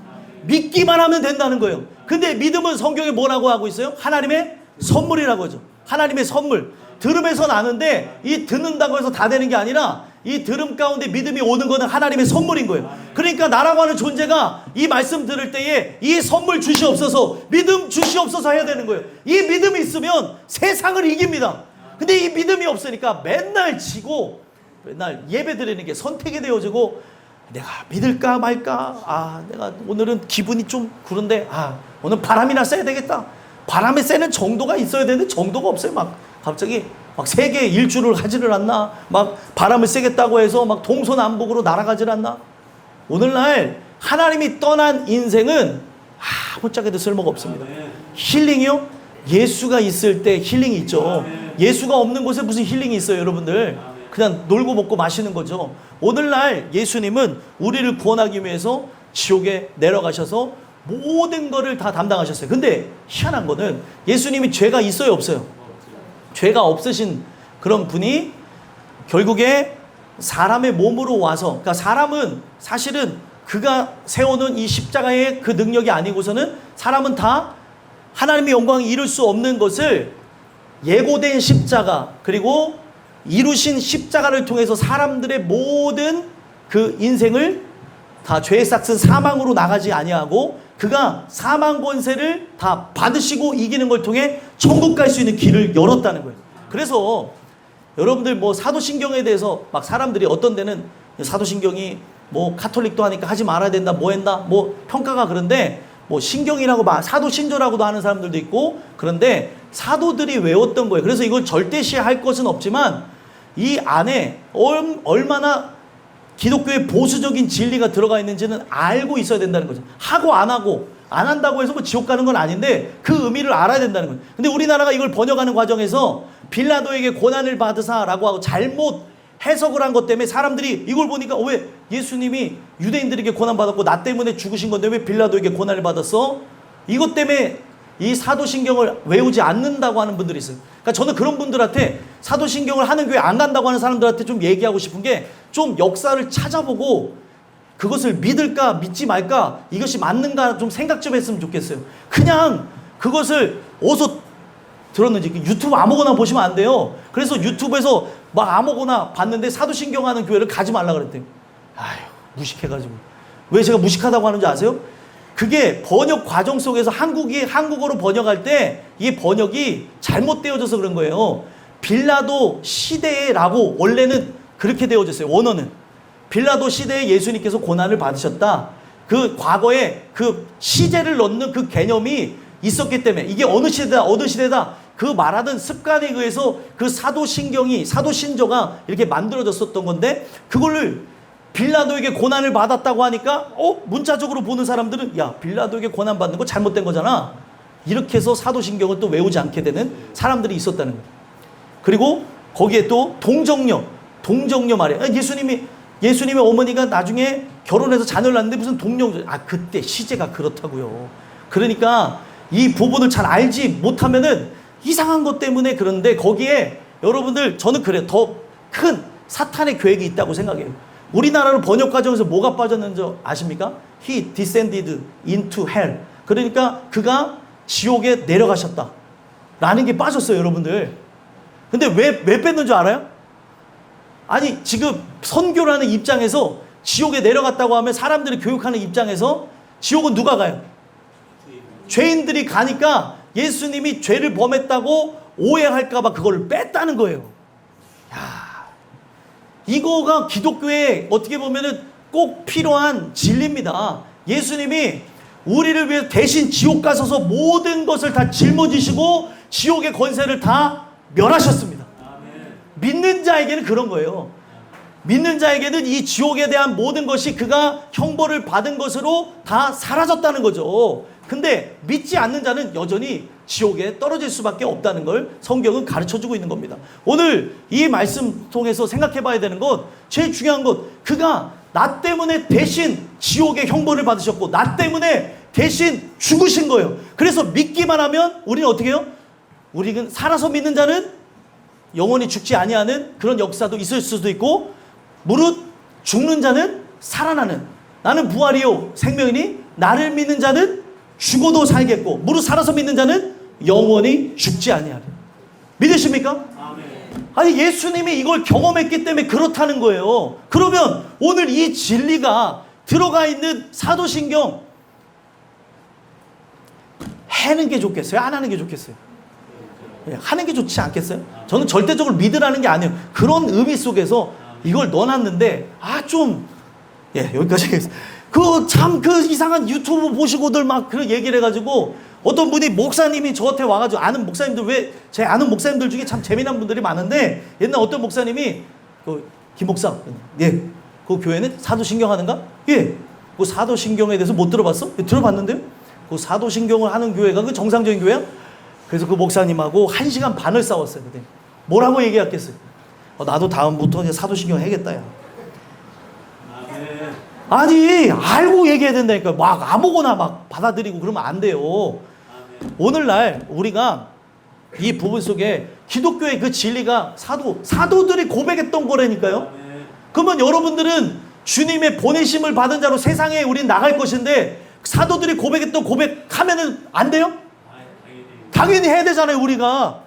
믿기만 하면 된다는 거예요. 근데 믿음은 성경에 뭐라고 하고 있어요? 하나님의 선물이라고 하죠. 하나님의 선물. 들음에서 나는데 이 듣는다고 해서 다 되는 게 아니라 이 들음 가운데 믿음이 오는 거는 하나님의 선물인 거예요. 그러니까 나라고 하는 존재가 이 말씀 들을 때에 이 선물 주시옵소서, 믿음 주시옵소서 해야 되는 거예요. 이 믿음이 있으면 세상을 이깁니다. 근데 이 믿음이 없으니까 맨날 지고, 맨날 예배 드리는 게 선택이 되어지고, 내가 믿을까 말까, 내가 오늘은 기분이 좀 그런데 오늘 바람이나 쐬야 되겠다. 바람에 쐬는 정도가 있어야 되는데 정도가 없어요. 막 갑자기 막 세계 일주를 하지를 않나, 막 바람을 쐬겠다고 해서 막 동서남북으로 날아가질 않나. 오늘날 하나님이 떠난 인생은 아무짝에도 쓸모가 없습니다. 힐링이요? 예수가 있을 때 힐링이 있죠. 예수가 없는 곳에 무슨 힐링이 있어요, 여러분들? 그냥 놀고 먹고 마시는 거죠. 오늘날 예수님은 우리를 구원하기 위해서 지옥에 내려가셔서 모든 거를 다 담당하셨어요. 근데 희한한 거는 예수님이 죄가 있어요, 없어요? 죄가 없으신 그런 분이 결국에 사람의 몸으로 와서, 그러니까 사람은 사실은 그가 세우는 이 십자가의 그 능력이 아니고서는 사람은 다 하나님의 영광에 이룰 수 없는 것을 예고된 십자가, 그리고 이루신 십자가를 통해서 사람들의 모든 그 인생을 다 죄의 삭슨 사망으로 나가지 아니하고, 그가 사망 권세를 다 받으시고 이기는 걸 통해 천국 갈 수 있는 길을 열었다는 거예요. 그래서 여러분들 뭐 사도신경에 대해서 막 사람들이 어떤 데는 사도신경이 뭐 카톨릭도 하니까 하지 말아야 된다, 뭐 한다, 뭐 평가가 그런데, 뭐 신경이라고 사도신조라고도 하는 사람들도 있고, 그런데 사도들이 외웠던 거예요. 그래서 이걸 절대시할 것은 없지만 이 안에 얼마나 기독교의 보수적인 진리가 들어가 있는지는 알고 있어야 된다는 거죠. 하고 안 하고, 안 한다고 해서 뭐 지옥 가는 건 아닌데 그 의미를 알아야 된다는 거예요. 근데 우리나라가 이걸 번역하는 과정에서 빌라도에게 고난을 받으사라고 하고 잘못 해석을 한 것 때문에 사람들이 이걸 보니까 왜 예수님이 유대인들에게 고난받았고 나 때문에 죽으신 건데 왜 빌라도에게 고난을 받았어? 이것 때문에 이 사도신경을 외우지 않는다고 하는 분들이 있어요. 그러니까 저는 그런 분들한테, 사도신경을 하는 교회 안 간다고 하는 사람들한테 좀 얘기하고 싶은 게, 좀 역사를 찾아보고 그것을 믿을까 믿지 말까, 이것이 맞는가 좀 생각 좀 했으면 좋겠어요. 그냥 그것을 어디서 들었는지 유튜브 아무거나 보시면 안 돼요. 그래서 유튜브에서 막 아무거나 봤는데 사도신경 하는 교회를 가지 말라 그랬대요. 무식해가지고. 왜 제가 무식하다고 하는지 아세요? 그게 번역 과정 속에서 한국어로 번역할 때 이게 번역이 잘못되어져서 그런 거예요. 빌라도 시대라고 원래는 그렇게 되어졌어요. 원어는 빌라도 시대에 예수님께서 고난을 받으셨다. 그 과거에 그 시제를 넣는 그 개념이 있었기 때문에 이게 어느 시대다 그 말하던 습관에 의해서 그 사도신조가 이렇게 만들어졌었던 건데, 그거를 빌라도에게 고난을 받았다고 하니까 문자적으로 보는 사람들은 야, 빌라도에게 고난 받는 거 잘못된 거잖아, 이렇게 해서 사도신경을 또 외우지 않게 되는 사람들이 있었다는 거예요. 그리고 거기에 또 동정녀 말이에요. 예수님의 어머니가 나중에 결혼해서 자녀를 낳는데 무슨 동료, 그때 시제가 그렇다고요. 그러니까 이 부분을 잘 알지 못하면은 이상한 것 때문에 그런데 거기에 여러분들 저는 그래요. 더 큰 사탄의 계획이 있다고 생각해요. 우리나라로 번역 과정에서 뭐가 빠졌는지 아십니까? He descended into hell. 그러니까 그가 지옥에 내려가셨다 라는 게 빠졌어요, 여러분들. 근데 왜 뺐는 줄 알아요? 아니, 지금 선교라는 입장에서 지옥에 내려갔다고 하면 사람들이 교육하는 입장에서 지옥은 누가 가요? 죄인들이 가니까 예수님이 죄를 범했다고 오해할까봐 그걸 뺐다는 거예요. 야, 이거가 기독교에 어떻게 보면은 꼭 필요한 진리입니다. 예수님이 우리를 위해 대신 지옥 가셔서 모든 것을 다 짊어지시고 지옥의 권세를 다 멸하셨습니다. 믿는 자에게는 그런 거예요. 믿는 자에게는 이 지옥에 대한 모든 것이 그가 형벌을 받은 것으로 다 사라졌다는 거죠. 근데 믿지 않는 자는 여전히 지옥에 떨어질 수밖에 없다는 걸 성경은 가르쳐주고 있는 겁니다. 오늘 이 말씀 통해서 생각해 봐야 되는 것, 제일 중요한 것, 그가 나 때문에 대신 지옥의 형벌을 받으셨고 나 때문에 대신 죽으신 거예요. 그래서 믿기만 하면 우리는 어떻게 해요? 우리는 살아서 믿는 자는 영원히 죽지 아니하는 그런 역사도 있을 수도 있고, 무릇 죽는 자는 살아나는, 나는 부활이요 생명이니 나를 믿는 자는 죽어도 살겠고 무릇 살아서 믿는 자는 영원히 죽지 아니하리. 믿으십니까? 아니, 예수님이 이걸 경험했기 때문에 그렇다는 거예요. 그러면 오늘 이 진리가 들어가 있는 사도신경 해는 게 좋겠어요? 안 하는 게 좋겠어요? 하는 게 좋지 않겠어요? 저는 절대적으로 믿으라는 게 아니에요. 그런 의미 속에서 이걸 넣어놨는데 여기까지 하겠습니다. 그 이상한 유튜브 보시고들 막 그런 얘기를 해가지고 어떤 분이 목사님이 저한테 와가지고, 아는 목사님들, 제 아는 목사님들 중에 참 재미난 분들이 많은데, 옛날 어떤 목사님이 김 목사, 그 교회는 사도신경 하는가? 그 사도신경에 대해서 못 들어봤어? 들어봤는데요? 그 사도신경을 하는 교회가 그 정상적인 교회야? 그래서 그 목사님하고 1시간 반을 싸웠어요. 그때 뭐라고 얘기했겠어요? 나도 다음부터 이제 사도신경 해야겠다, 야. 아니, 알고 얘기해야 된다니까. 막 아무거나 막 받아들이고 그러면 안 돼요. 오늘날 우리가 이 부분 속에 기독교의 그 진리가 사도들이 고백했던 거라니까요. 그러면 여러분들은 주님의 보내심을 받은 자로 세상에 우린 나갈 것인데, 사도들이 고백했던 고백하면은 안 돼요? 당연히 해야 되잖아요. 우리가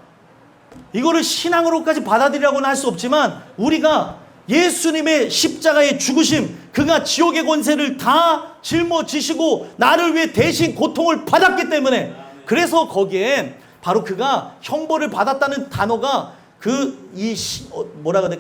이거를 신앙으로까지 받아들이라고는 할 수 없지만, 우리가 예수님의 십자가의 죽으심, 그가 지옥의 권세를 다 짊어지시고 나를 위해 대신 고통을 받았기 때문에, 그래서 거기에 바로 그가 형벌을 받았다는 단어가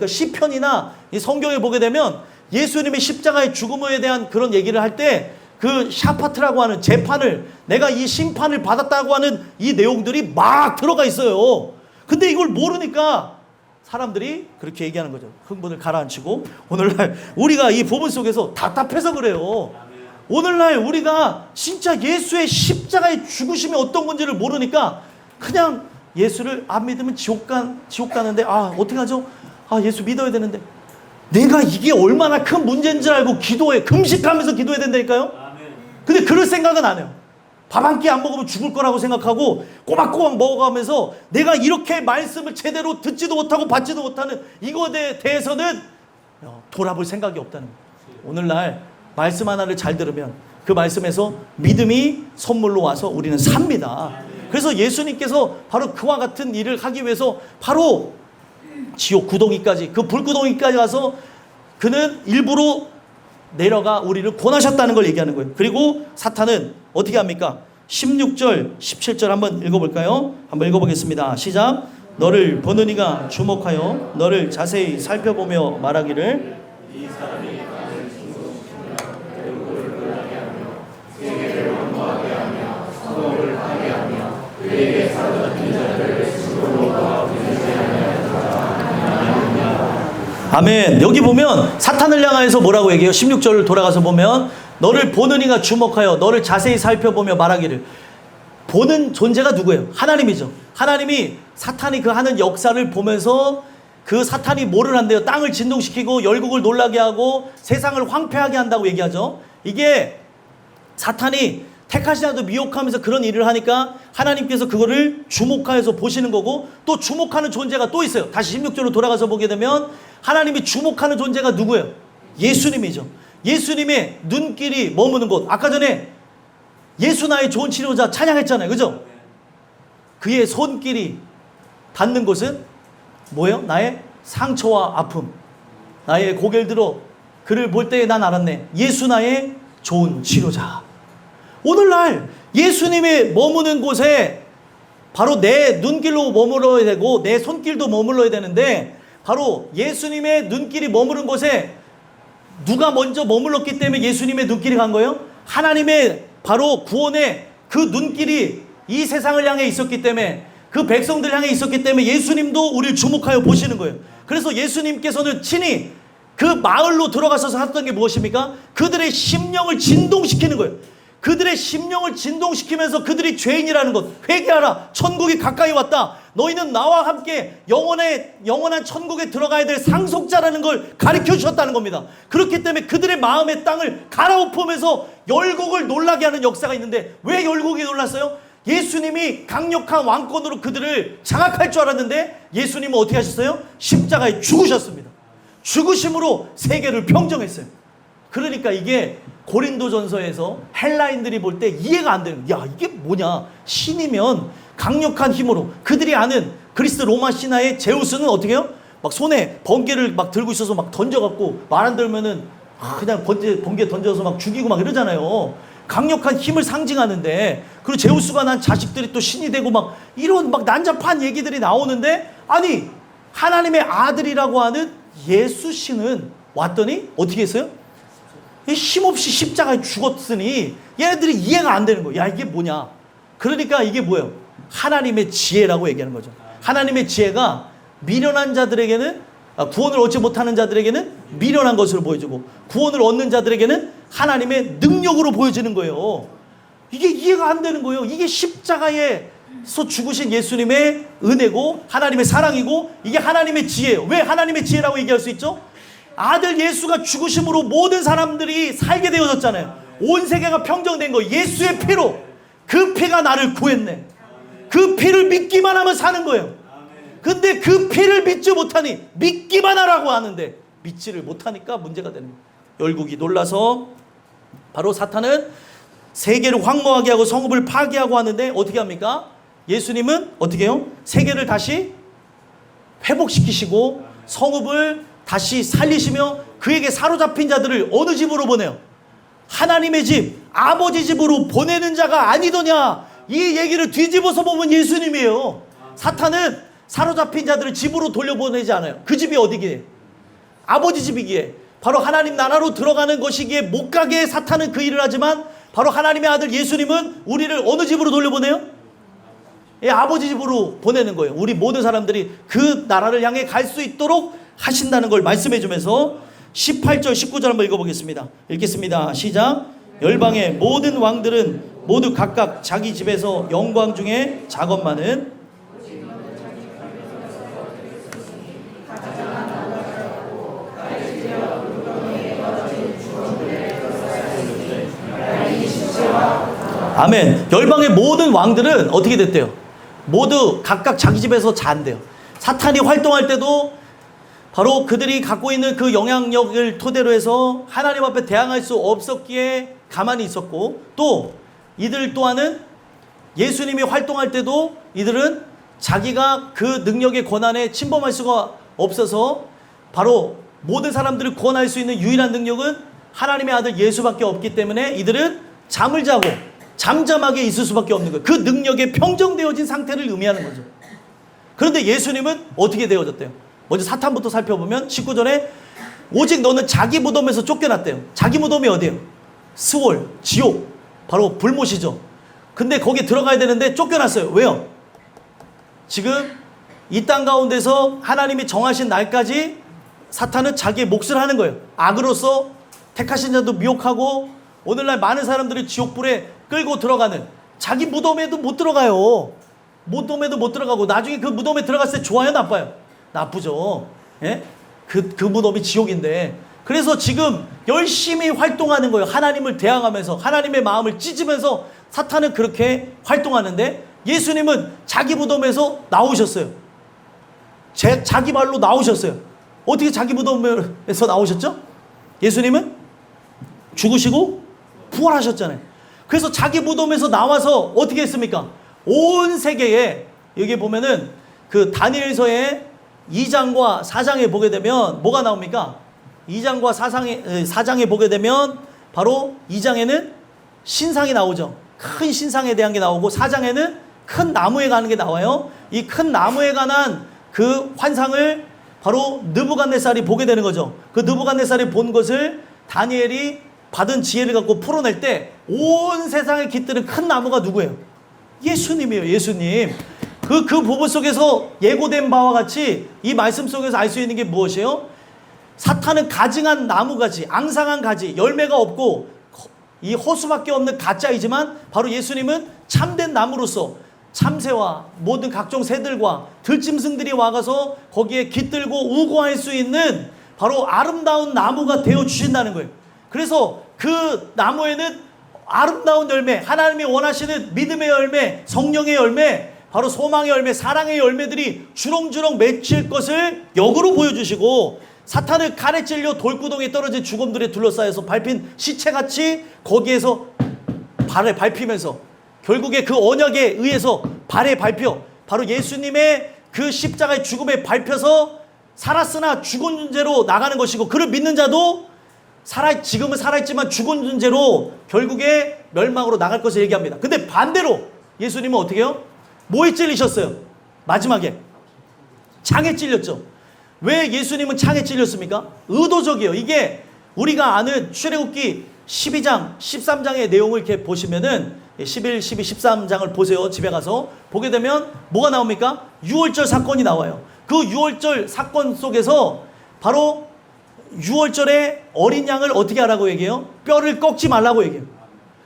시편이나 이 성경에 보게 되면 예수님의 십자가의 죽음에 대한 그런 얘기를 할 때 그 샤파트라고 하는 재판을, 내가 이 심판을 받았다고 하는 이 내용들이 막 들어가 있어요. 근데 이걸 모르니까 사람들이 그렇게 얘기하는 거죠. 흥분을 가라앉히고. 오늘날 우리가 이 부분 속에서 답답해서 그래요. 오늘날 우리가 진짜 예수의 십자가의 죽으심이 어떤 건지를 모르니까 그냥 예수를 안 믿으면 지옥 가는데, 어떻게 하죠? 예수 믿어야 되는데. 내가 이게 얼마나 큰 문제인 줄 알고 기도해, 금식하면서 기도해야 된다니까요. 근데 그럴 생각은 안 해요. 밥 한 끼 안 먹으면 죽을 거라고 생각하고 꼬박꼬박 먹어가면서 내가 이렇게 말씀을 제대로 듣지도 못하고 받지도 못하는 이거에 대해서는 돌아볼 생각이 없다는 거예요. 오늘날 말씀 하나를 잘 들으면 그 말씀에서 믿음이 선물로 와서 우리는 삽니다. 그래서 예수님께서 바로 그와 같은 일을 하기 위해서 바로 지옥 구덩이까지, 그 불구덩이까지 가서 그는 일부러 내려가 우리를 권하셨다는 걸 얘기하는 거예요. 그리고 사탄은 어떻게 합니까? 16절, 17절 한번 읽어볼까요? 한번 읽어보겠습니다. 시작. 너를 보는 이가 주목하여 너를 자세히 살펴보며 말하기를, 아멘. 여기 보면 사탄을 향하여서 뭐라고 얘기해요? 16절을 돌아가서 보면 너를 보는 이가 주목하여 너를 자세히 살펴보며 말하기를. 보는 존재가 누구예요? 하나님이죠. 하나님이 사탄이 그 하는 역사를 보면서 그 사탄이 뭐를 한대요? 땅을 진동시키고 열국을 놀라게 하고 세상을 황폐하게 한다고 얘기하죠. 이게 사탄이 택하신 자도 미혹하면서 그런 일을 하니까 하나님께서 그거를 주목하여서 보시는 거고, 또 주목하는 존재가 또 있어요. 다시 16절로 돌아가서 보게 되면 하나님이 주목하는 존재가 누구예요? 예수님이죠. 예수님의 눈길이 머무는 곳. 아까 전에 예수 나의 좋은 치료자 찬양했잖아요. 그죠? 그의 손길이 닿는 곳은 뭐예요? 나의 상처와 아픔, 나의 고개를 들어 그를 볼 때에 난 알았네. 예수 나의 좋은 치료자. 오늘날 예수님이 머무는 곳에 바로 내 눈길로 머물러야 되고 내 손길도 머물러야 되는데, 바로 예수님의 눈길이 머무는 곳에 누가 먼저 머물렀기 때문에 예수님의 눈길이 간 거예요? 하나님의 바로 구원의 그 눈길이 이 세상을 향해 있었기 때문에, 그 백성들 향해 있었기 때문에 예수님도 우리를 주목하여 보시는 거예요. 그래서 예수님께서는 친히 그 마을로 들어가셔서 하셨던 게 무엇입니까? 그들의 심령을 진동시키는 거예요. 그들의 심령을 진동시키면서 그들이 죄인이라는 것, 회개하라, 천국이 가까이 왔다, 너희는 나와 함께 영원한 천국에 들어가야 될 상속자라는 걸 가르쳐 주셨다는 겁니다. 그렇기 때문에 그들의 마음의 땅을 갈아엎으면서 열국을 놀라게 하는 역사가 있는데, 왜 열국이 놀랐어요? 예수님이 강력한 왕권으로 그들을 장악할 줄 알았는데 예수님은 어떻게 하셨어요? 십자가에 죽으셨습니다. 죽으심으로 세계를 평정했어요. 그러니까 이게 고린도전서에서 헬라인들이 볼 때 이해가 안 되는, 야 이게 뭐냐, 신이면 강력한 힘으로, 그들이 아는 그리스 로마 신화의 제우스는 어떻게 해요? 막 손에 번개를 막 들고 있어서 막 던져갖고 말 안 들으면은 그냥 번개 던져서 막 죽이고 막 이러잖아요. 강력한 힘을 상징하는데, 그리고 제우스가 난 자식들이 또 신이 되고 막 이런 막 난잡한 얘기들이 나오는데, 아니 하나님의 아들이라고 하는 예수 신은 왔더니 어떻게 했어요? 힘없이 십자가에 죽었으니 얘네들이 이해가 안 되는 거예요. 야 이게 뭐냐. 그러니까 이게 뭐예요? 하나님의 지혜라고 얘기하는 거죠. 하나님의 지혜가 미련한 자들에게는, 구원을 얻지 못하는 자들에게는 미련한 것으로 보여주고, 구원을 얻는 자들에게는 하나님의 능력으로 보여지는 거예요. 이게 이해가 안 되는 거예요. 이게 십자가에서 죽으신 예수님의 은혜고 하나님의 사랑이고, 이게 하나님의 지혜예요. 왜 하나님의 지혜라고 얘기할 수 있죠? 아들 예수가 죽으심으로 모든 사람들이 살게 되어졌잖아요. 온 세계가 평정된 거, 예수의 피로. 그 피가 나를 구했네. 그 피를 믿기만 하면 사는 거예요. 근데 그 피를 믿지 못하니, 믿기만 하라고 하는데 믿지를 못하니까 문제가 되는 거예요. 열국이 놀라서 바로 사탄은 세계를 황무하게 하고 성읍을 파괴하고 하는데 어떻게 합니까? 예수님은 어떻게 해요? 세계를 다시 회복시키시고 성읍을 다시 살리시며 그에게 사로잡힌 자들을 어느 집으로 보내요? 하나님의 집, 아버지 집으로 보내는 자가 아니더냐. 이 얘기를 뒤집어서 보면 예수님이에요. 사탄은 사로잡힌 자들을 집으로 돌려보내지 않아요. 그 집이 어디기에? 아버지 집이기에, 바로 하나님 나라로 들어가는 것이기에 못 가게 사탄은 그 일을 하지만, 바로 하나님의 아들 예수님은 우리를 어느 집으로 돌려보내요? 예, 아버지 집으로 보내는 거예요. 우리 모든 사람들이 그 나라를 향해 갈 수 있도록 하신다는 걸 말씀해 주면서 18절 19절 한번 읽어보겠습니다. 읽겠습니다. 시작. 열방의 모든 왕들은 모두 각각 자기 집에서 영광 중에 작업만은 아멘. 열방의 모든 왕들은 어떻게 됐대요? 모두 각각 자기 집에서 잔대요. 사탄이 활동할 때도 바로 그들이 갖고 있는 그 영향력을 토대로 해서 하나님 앞에 대항할 수 없었기에 가만히 있었고, 또 이들 또한은 예수님이 활동할 때도 이들은 자기가 그 능력의 권한에 침범할 수가 없어서 바로 모든 사람들을 구원할 수 있는 유일한 능력은 하나님의 아들 예수밖에 없기 때문에 이들은 잠을 자고 잠잠하게 있을 수밖에 없는 거예요. 그 능력에 평정되어진 상태를 의미하는 거죠. 그런데 예수님은 어떻게 되어졌대요? 먼저 사탄부터 살펴보면 19절에 오직 너는 자기 무덤에서 쫓겨났대요. 자기 무덤이 어디예요? 스월, 지옥, 바로 불못이죠. 근데 거기 들어가야 되는데 쫓겨났어요. 왜요? 지금 이 땅 가운데서 하나님이 정하신 날까지 사탄은 자기의 몫을 하는 거예요. 악으로서 택하신 자도 미혹하고 오늘날 많은 사람들이 지옥불에 끌고 들어가는, 자기 무덤에도 못 들어가요. 무덤에도 못 들어가고 나중에 그 무덤에 들어갔을 때 좋아요, 나빠요? 나쁘죠. 예? 그 무덤이 지옥인데. 그래서 지금 열심히 활동하는 거예요. 하나님을 대항하면서, 하나님의 마음을 찢으면서 사탄은 그렇게 활동하는데, 예수님은 자기 무덤에서 나오셨어요. 자기 발로 나오셨어요. 어떻게 자기 무덤에서 나오셨죠? 예수님은 죽으시고 부활하셨잖아요. 그래서 자기 무덤에서 나와서 어떻게 했습니까? 온 세계에, 여기 보면은 그 다니엘서의 2장과 4장에 보게 되면 뭐가 나옵니까? 2장과 4장에 보게 되면 바로 2장에는 신상이 나오죠. 큰 신상에 대한 게 나오고, 4장에는 큰 나무에 가는 게 나와요. 이 큰 나무에 관한 그 환상을 바로 느부갓네살이 보게 되는 거죠. 그 느부갓네살이 본 것을 다니엘이 받은 지혜를 갖고 풀어낼 때 온 세상에 깃드는 큰 나무가 누구예요? 예수님이에요. 예수님. 그 부분 속에서 예고된 바와 같이 이 말씀 속에서 알 수 있는 게 무엇이에요? 사탄은 가증한 나무가지, 앙상한 가지, 열매가 없고 이 허수밖에 없는 가짜이지만, 바로 예수님은 참된 나무로서 참새와 모든 각종 새들과 들짐승들이 와가서 거기에 깃들고 우거할 수 있는 바로 아름다운 나무가 되어 주신다는 거예요. 그래서 그 나무에는 아름다운 열매, 하나님이 원하시는 믿음의 열매, 성령의 열매, 바로 소망의 열매, 사랑의 열매들이 주렁주렁 맺힐 것을 역으로 보여주시고, 사탄을 칼에 찔려 돌구덩이에 떨어진 죽음들에 둘러싸여서 밟힌 시체같이 거기에서 발을 밟히면서 결국에 그 언약에 의해서 발에 밟혀 바로 예수님의 그 십자가의 죽음에 밟혀서 살았으나 죽은 죄로 나가는 것이고, 그를 믿는 자도 지금은 살아있지만 죽은 죄로 결국에 멸망으로 나갈 것을 얘기합니다. 근데 반대로 예수님은 어떻게 해요? 뭐에 찔리셨어요? 마지막에 창에 찔렸죠. 왜 예수님은 창에 찔렸습니까? 의도적이에요. 이게 우리가 아는 출애굽기 12장, 13장의 내용을 이렇게 보시면은 11, 12, 13장을 보세요. 집에 가서 보게 되면 뭐가 나옵니까? 유월절 사건이 나와요. 그 유월절 사건 속에서 바로 유월절에 어린 양을 어떻게 하라고 얘기해요? 뼈를 꺾지 말라고 얘기해요.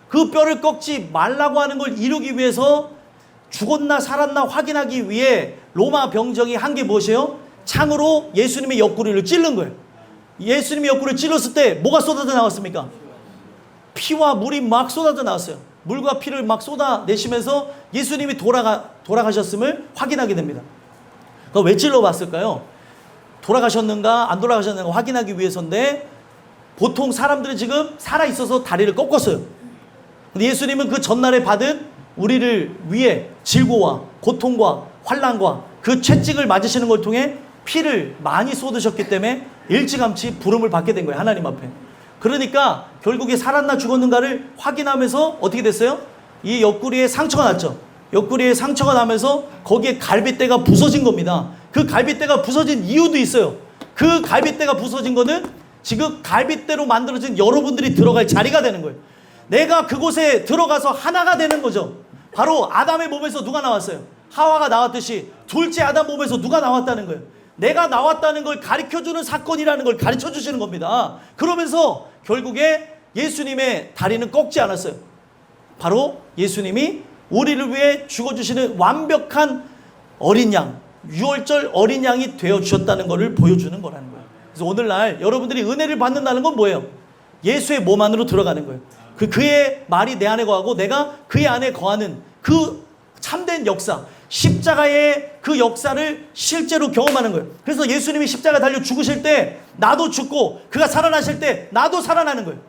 그 뼈를 꺾지 말라고 하는 걸 이루기 위해서 죽었나 살았나 확인하기 위해 로마 병정이 한 게 무엇이에요? 창으로 예수님의 옆구리를 찔른 거예요. 예수님의 옆구리를 찔렀을 때 뭐가 쏟아져 나왔습니까? 피와 물이 막 쏟아져 나왔어요. 물과 피를 막 쏟아내시면서 예수님이 돌아가셨음을 확인하게 됩니다. 그럼 왜 찔러봤을까요? 돌아가셨는가 안 돌아가셨는가 확인하기 위해서인데, 보통 사람들은 지금 살아있어서 다리를 꺾었어요. 근데 예수님은 그 전날에 받은 우리를 위해 질고와 고통과 환난과 그 채찍을 맞으시는 걸 통해 피를 많이 쏟으셨기 때문에 일찌감치 부름을 받게 된 거예요. 하나님 앞에. 그러니까 결국에 살았나 죽었는가를 확인하면서 어떻게 됐어요? 이 옆구리에 상처가 났죠. 옆구리에 상처가 나면서 거기에 갈빗대가 부서진 겁니다. 그 갈빗대가 부서진 이유도 있어요. 그 갈빗대가 부서진 거는 지금 갈빗대로 만들어진 여러분들이 들어갈 자리가 되는 거예요. 내가 그곳에 들어가서 하나가 되는 거죠. 바로 아담의 몸에서 누가 나왔어요? 하와가 나왔듯이 둘째 아담 몸에서 누가 나왔다는 거예요. 내가 나왔다는 걸 가르쳐주는 사건이라는 걸 가르쳐주시는 겁니다. 그러면서 결국에 예수님의 다리는 꺾지 않았어요. 바로 예수님이 우리를 위해 죽어주시는 완벽한 어린 양, 유월절 어린 양이 되어주셨다는 것을 보여주는 거라는 거예요. 그래서 오늘날 여러분들이 은혜를 받는다는 건 뭐예요? 예수의 몸 안으로 들어가는 거예요. 그의 말이 내 안에 거하고 내가 그의 안에 거하는 그 참된 역사, 십자가의 그 역사를 실제로 경험하는 거예요. 그래서 예수님이 십자가 달려 죽으실 때 나도 죽고 그가 살아나실 때 나도 살아나는 거예요.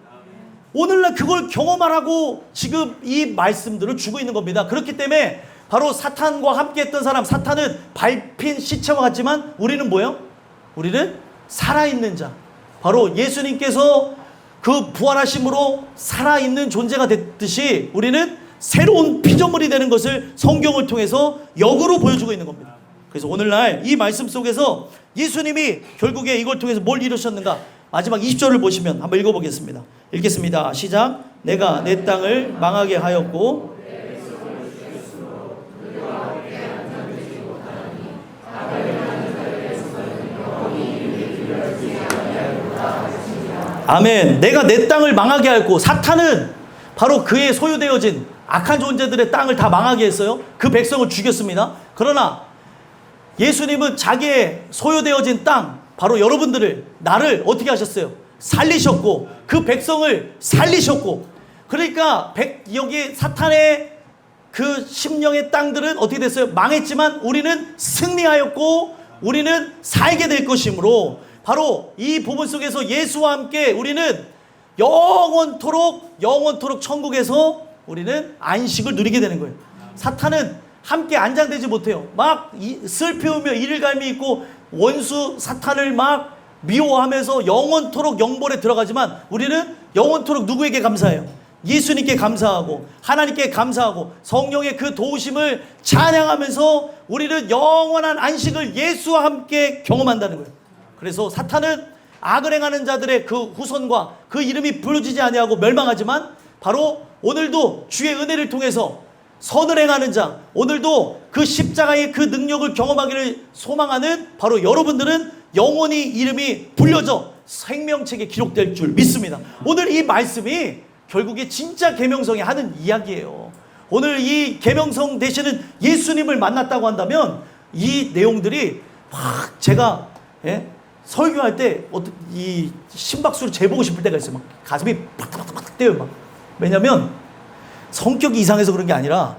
오늘날 그걸 경험하라고 지금 이 말씀들을 주고 있는 겁니다. 그렇기 때문에 바로 사탄과 함께 했던 사람, 사탄은 밟힌 시체와 같지만 우리는 뭐예요? 우리는 살아있는 자, 바로 예수님께서 그 부활하심으로 살아있는 존재가 됐듯이 우리는 새로운 피조물이 되는 것을 성경을 통해서 역으로 보여주고 있는 겁니다. 그래서 오늘날 이 말씀 속에서 예수님이 결국에 이걸 통해서 뭘 이루셨는가? 마지막 20절을 보시면 한번 읽어보겠습니다. 읽겠습니다. 시작. 내가 내 땅을 망하게 하였고 아멘. 내가 내 땅을 망하게 하였고, 사탄은 바로 그의 소유되어진 악한 존재들의 땅을 다 망하게 했어요. 그 백성을 죽였습니다. 그러나 예수님은 자기의 소유되어진 땅, 바로 여러분들을, 나를 어떻게 하셨어요? 살리셨고, 그 백성을 살리셨고, 그러니까 여기 사탄의 그 심령의 땅들은 어떻게 됐어요? 망했지만 우리는 승리하였고 우리는 살게 될 것이므로, 바로 이 부분 속에서 예수와 함께 우리는 영원토록 천국에서 우리는 안식을 누리게 되는 거예요. 사탄은 함께 안장되지 못해요. 막 슬피우며 이를갈미 있고 원수 사탄을 막 미워하면서 영원토록 영벌에 들어가지만, 우리는 영원토록 누구에게 감사해요? 예수님께 감사하고 하나님께 감사하고 성령의 그 도우심을 찬양하면서 우리는 영원한 안식을 예수와 함께 경험한다는 거예요. 그래서 사탄은 악을 행하는 자들의 그 후손과 그 이름이 부르지지 아니하고 멸망하지만, 바로 오늘도 주의 은혜를 통해서 선을 행하는 자, 오늘도 그 십자가의 그 능력을 경험하기를 소망하는 바로 여러분들은 영원히 이름이 불려져 생명책에 기록될 줄 믿습니다. 오늘 이 말씀이 결국에 진짜 계명성이 하는 이야기예요. 오늘 이 계명성 되시는 예수님을 만났다고 한다면 이 내용들이 막 제가 설교할 때 이 심박수를 재보고 싶을 때가 있어요. 막 가슴이 팍팍팍 뛰어요. 막. 왜냐면 성격이 이상해서 그런 게 아니라,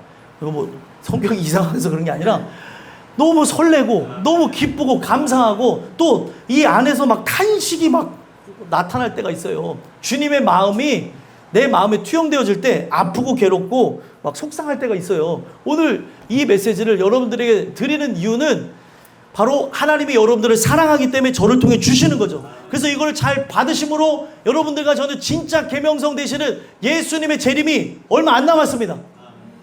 성격이 이상해서 그런 게 아니라 너무 설레고 너무 기쁘고 감사하고, 또 이 안에서 막 탄식이 막 나타날 때가 있어요. 주님의 마음이 내 마음에 투영되어질 때 아프고 괴롭고 막 속상할 때가 있어요. 오늘 이 메시지를 여러분들에게 드리는 이유는 바로 하나님이 여러분들을 사랑하기 때문에 저를 통해 주시는 거죠. 그래서 이걸 잘 받으심으로 여러분들과 저는 진짜 계명성 되시는 예수님의 재림이 얼마 안 남았습니다.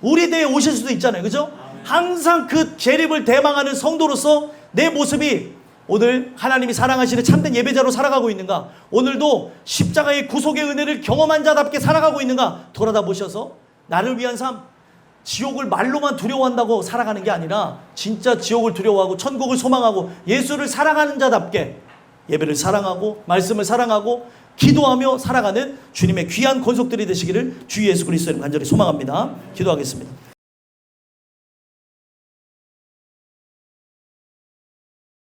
우리 대에 오실 수도 있잖아요. 그죠? 항상 그 재림을 대망하는 성도로서 내 모습이 오늘 하나님이 사랑하시는 참된 예배자로 살아가고 있는가? 오늘도 십자가의 구속의 은혜를 경험한 자답게 살아가고 있는가? 돌아다 보셔서 나를 위한 삶, 지옥을 말로만 두려워한다고 살아가는 게 아니라 진짜 지옥을 두려워하고 천국을 소망하고 예수를 사랑하는 자답게 예배를 사랑하고 말씀을 사랑하고 기도하며 살아가는 주님의 귀한 권속들이 되시기를 주 예수 그리스도의 간절히 소망합니다. 기도하겠습니다.